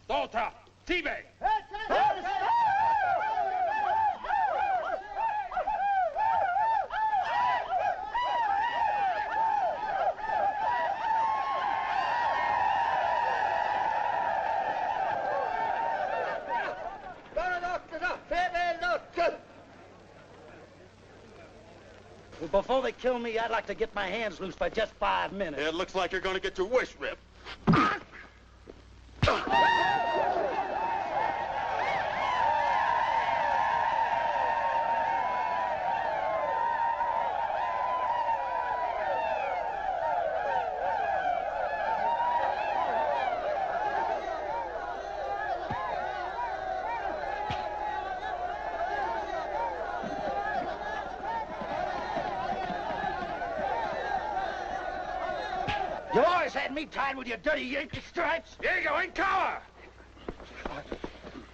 Volta! Tibe! Before they kill me, I'd like to get my hands loose for just 5 minutes. It looks like you're going to get your wish ripped. You always had me tied with your dirty Yankee stripes. Here you go, in cover!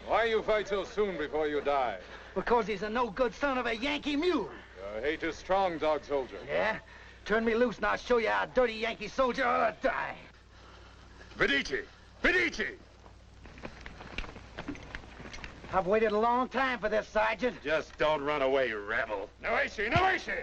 Why you fight so soon before you die? Because he's a no-good son of a Yankee mule. Your hate is strong, dog soldier. Yeah? Turn me loose and I'll show you how a dirty Yankee soldier ought to die. Medici! Medici! I've waited a long time for this, Sergeant. Just don't run away, rebel. No issue, no issue!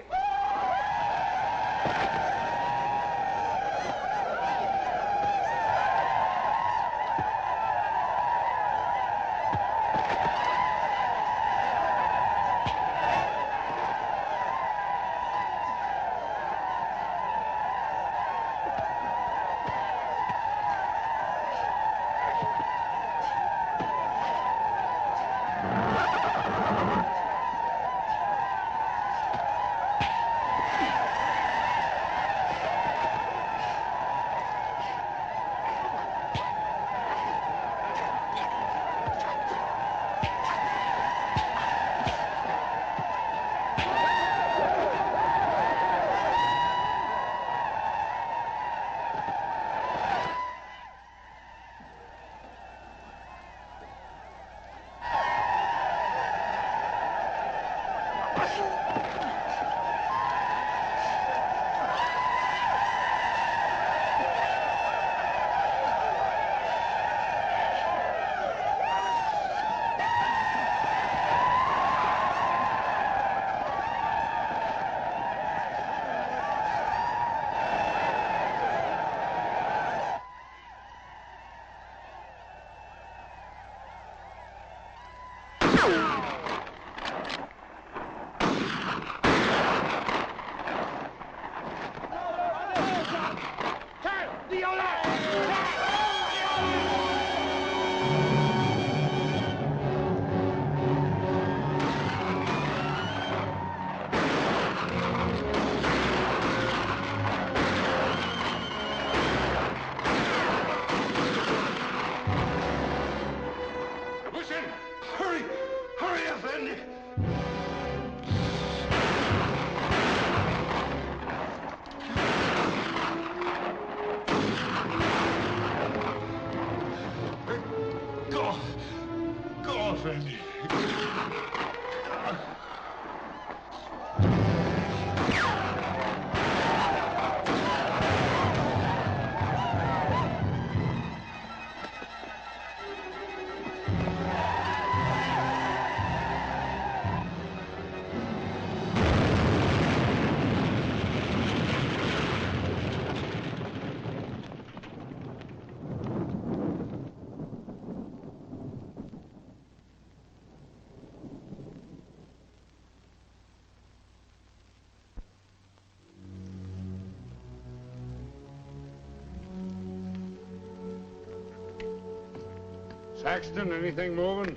Saxton, anything moving?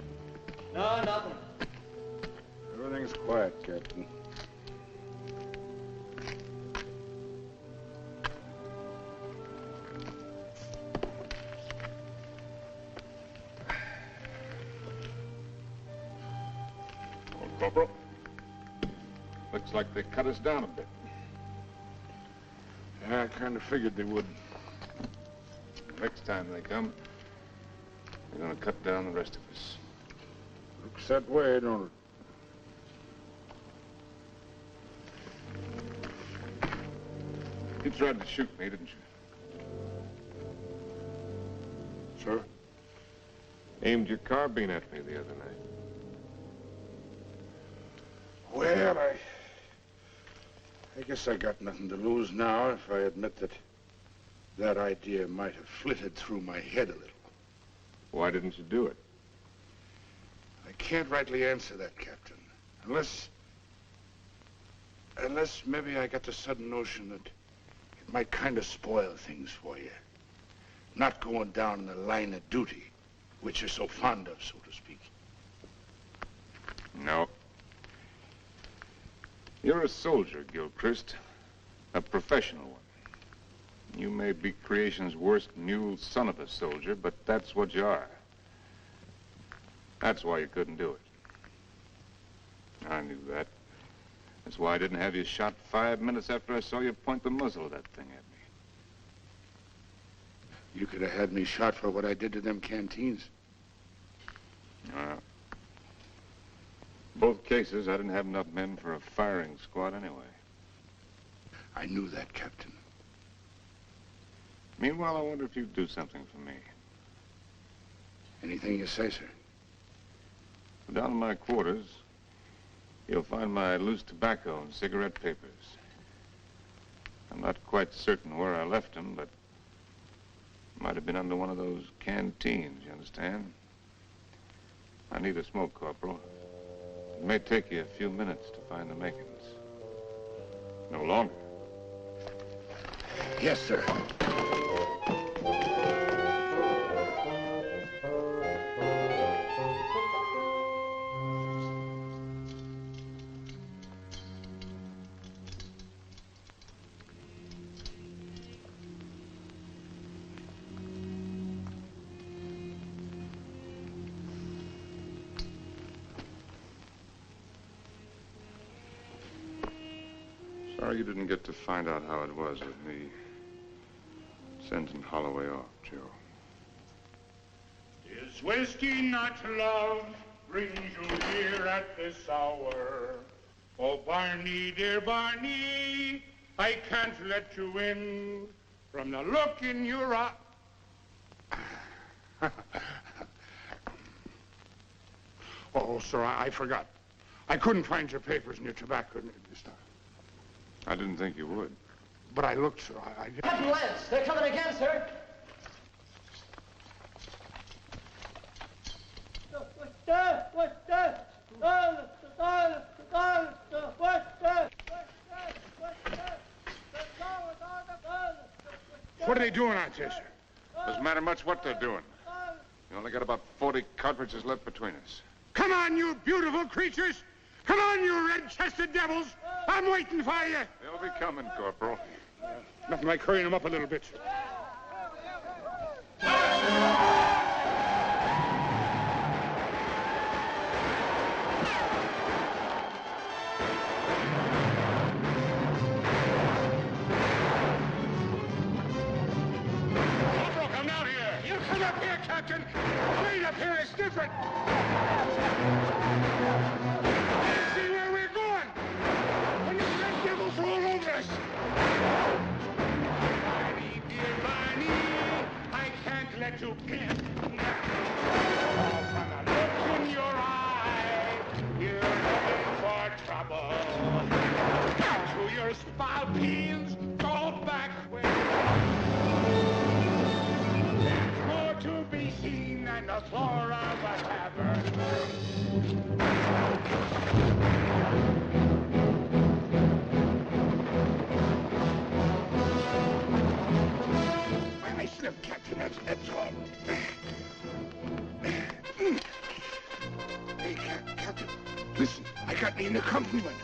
No, nothing. Everything's quiet, Captain. Old Corporal, looks like they cut us down a bit. Yeah, I kind of figured they would. Next time they come, they're gonna cut down the rest of us. Looks that way, don't it? You tried to shoot me, didn't you? Sir? Aimed your carbine at me the other night. Well, I guess I got nothing to lose now if I admit that idea might have flitted through my head a little. Why didn't you do it? I can't rightly answer that, Captain. Unless maybe I got the sudden notion that it might kind of spoil things for you. Not going down in the line of duty, which you're so fond of, so to speak. No. You're a soldier, Gilchrist. A professional one. You may be creation's worst mule son of a soldier, but that's what you are. That's why you couldn't do it. I knew that. That's why I didn't have you shot 5 minutes after I saw you point the muzzle of that thing at me. You could have had me shot for what I did to them canteens. Both cases, I didn't have enough men for a firing squad anyway. I knew that, Captain. Meanwhile, I wonder if you'd do something for me. Anything you say, sir. Down in my quarters, you'll find my loose tobacco and cigarette papers. I'm not quite certain where I left them, but it might have been under one of those canteens, you understand? I need a smoke, Corporal. It may take you a few minutes to find the makings. No longer. Yes, sir. Sorry you didn't get to find out how it was with me sending Holloway off, Joe. Is whiskey not love brings you here at this hour? Oh, Barney, dear Barney, I can't let you in from the look in your eye. Oh, sir, I forgot. I couldn't find your papers and your tobacco this time. I didn't think you would. But I looked, sir. Captain Lance, they're coming again, sir. What are they doing out there, sir? Doesn't matter much what they're doing. We only got about 40 cartridges left between us. Come on, you beautiful creatures! Come on, you red-chested devils! I'm waiting for you! They'll be coming, Corporal. Nothing like hurrying them up a little bit. Corporal, come down here! You come up here, Captain. Wait up here. It's different. See where we're going. When the red devils roll over us. Barney, dear Barney, I can't let you get. From the look in your eye, you're looking for trouble. To your spalpeens, go back where there's more to be seen than the floor of a tavern. I slipped, Captain, that's all. Hey, Captain, listen, I got me an accompaniment.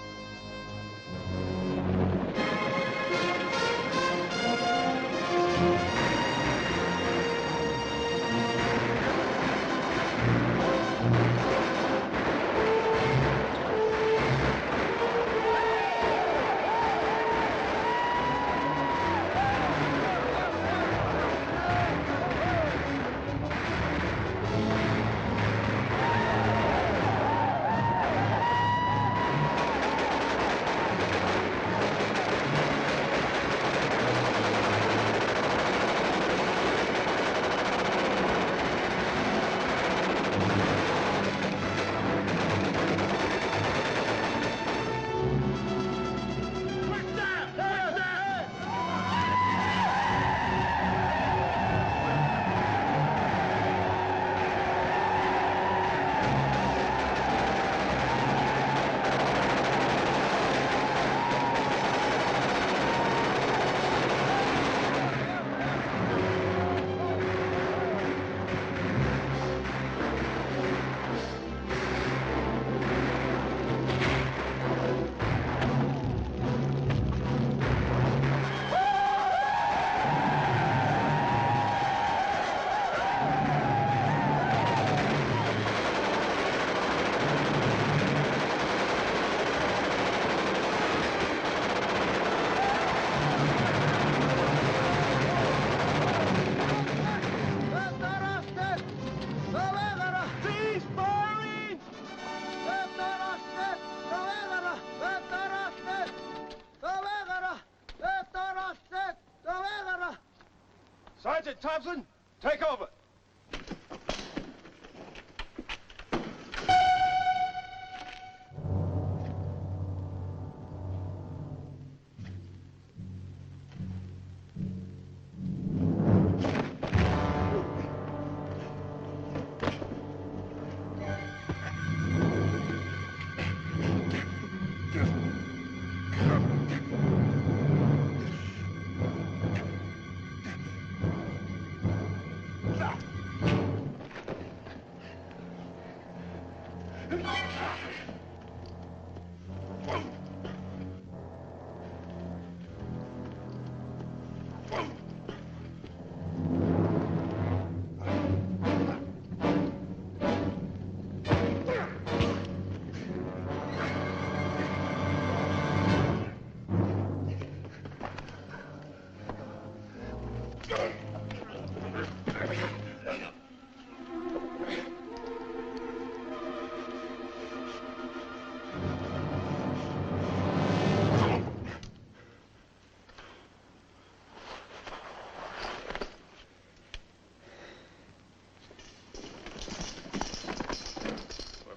Sergeant Thompson, take over.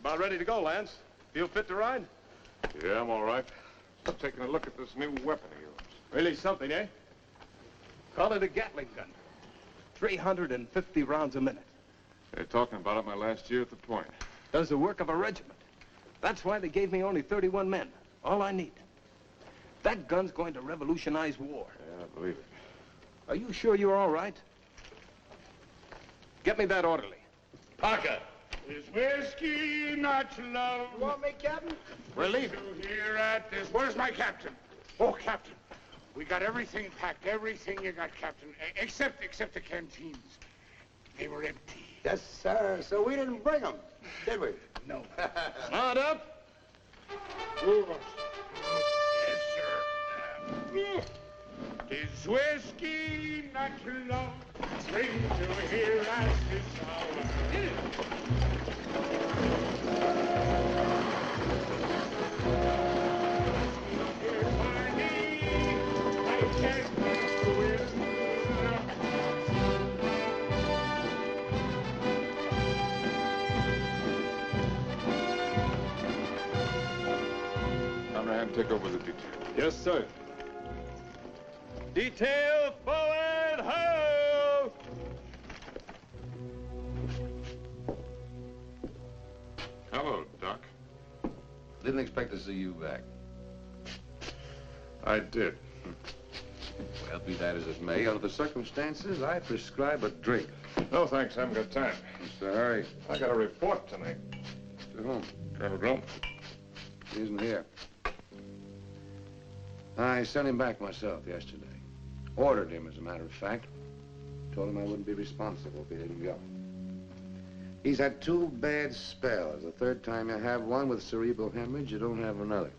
About ready to go, Lance. Feel fit to ride? Yeah, I'm all right. I'm taking a look at this new weapon of yours. Really something, eh? Call it a Gatling gun. 350 rounds a minute. They're talking about it my last year at the point. Does the work of a regiment. That's why they gave me only 31 men. All I need. That gun's going to revolutionize war. Yeah, I believe it. Are you sure you're all right? Get me that orderly. Parker! Is whiskey not love? You want me, Captain? We're leaving. Here at this. Where's my captain? Oh, Captain. We got everything packed. Everything you got, Captain. Except the canteens. They were empty. Yes, sir. So we didn't bring them, did we? No. Mount up. Move us. Yes, sir. Is whiskey not your love? Bring to here as this hour. Conrad, take over the detail. Yes, sir. Detail forward, ho! Hello, Doc. Didn't expect to see you back. I did. Well, be that as it may, under the circumstances, I prescribe a drink. No, thanks. I haven't got time. Mr. Hurry. I got a report tonight. To whom? Colonel Grunt. He isn't here. I sent him back myself yesterday. Ordered him, as a matter of fact. Told him I wouldn't be responsible if he didn't go. He's had 2 bad spells. The third time you have one with cerebral hemorrhage, you don't have another.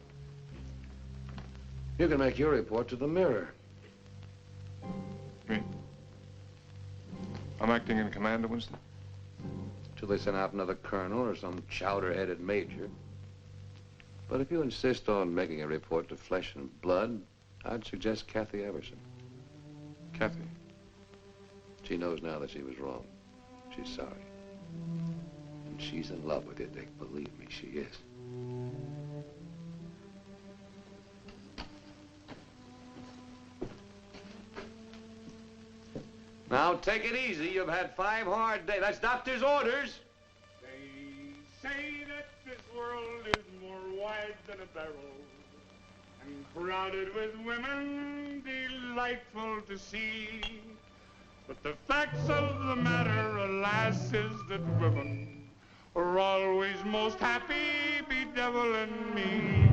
You can make your report to the Mirror. Me? I'm acting in command of Winston? Till they send out another colonel or some chowder-headed major. But if you insist on making a report to Flesh and Blood, I'd suggest Kathy Everson. Kathy? She knows now that she was wrong. She's sorry. And she's in love with you, Dick. Believe me, she is. Now, take it easy. You've had 5 hard days. That's doctor's orders. They say that this world is more wide than a barrel and crowded with women delightful to see. But the facts of the matter, alas, is that women are always most happy bedeviling me.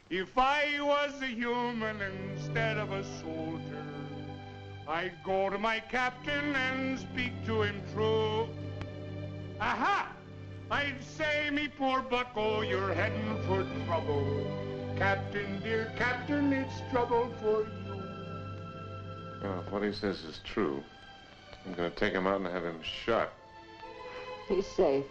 If I was a human instead of a soldier, I'd go to my captain and speak to him true. Aha! I'd say, me poor bucko, you're heading for trouble. Captain, dear captain, it's trouble for you. Well, if what he says is true, I'm going to take him out and have him shot. He's safe.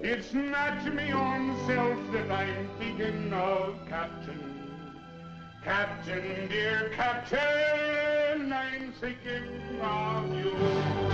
It's not me own self that I'm thinking of, Captain. Captain, dear Captain, I'm thinking of you.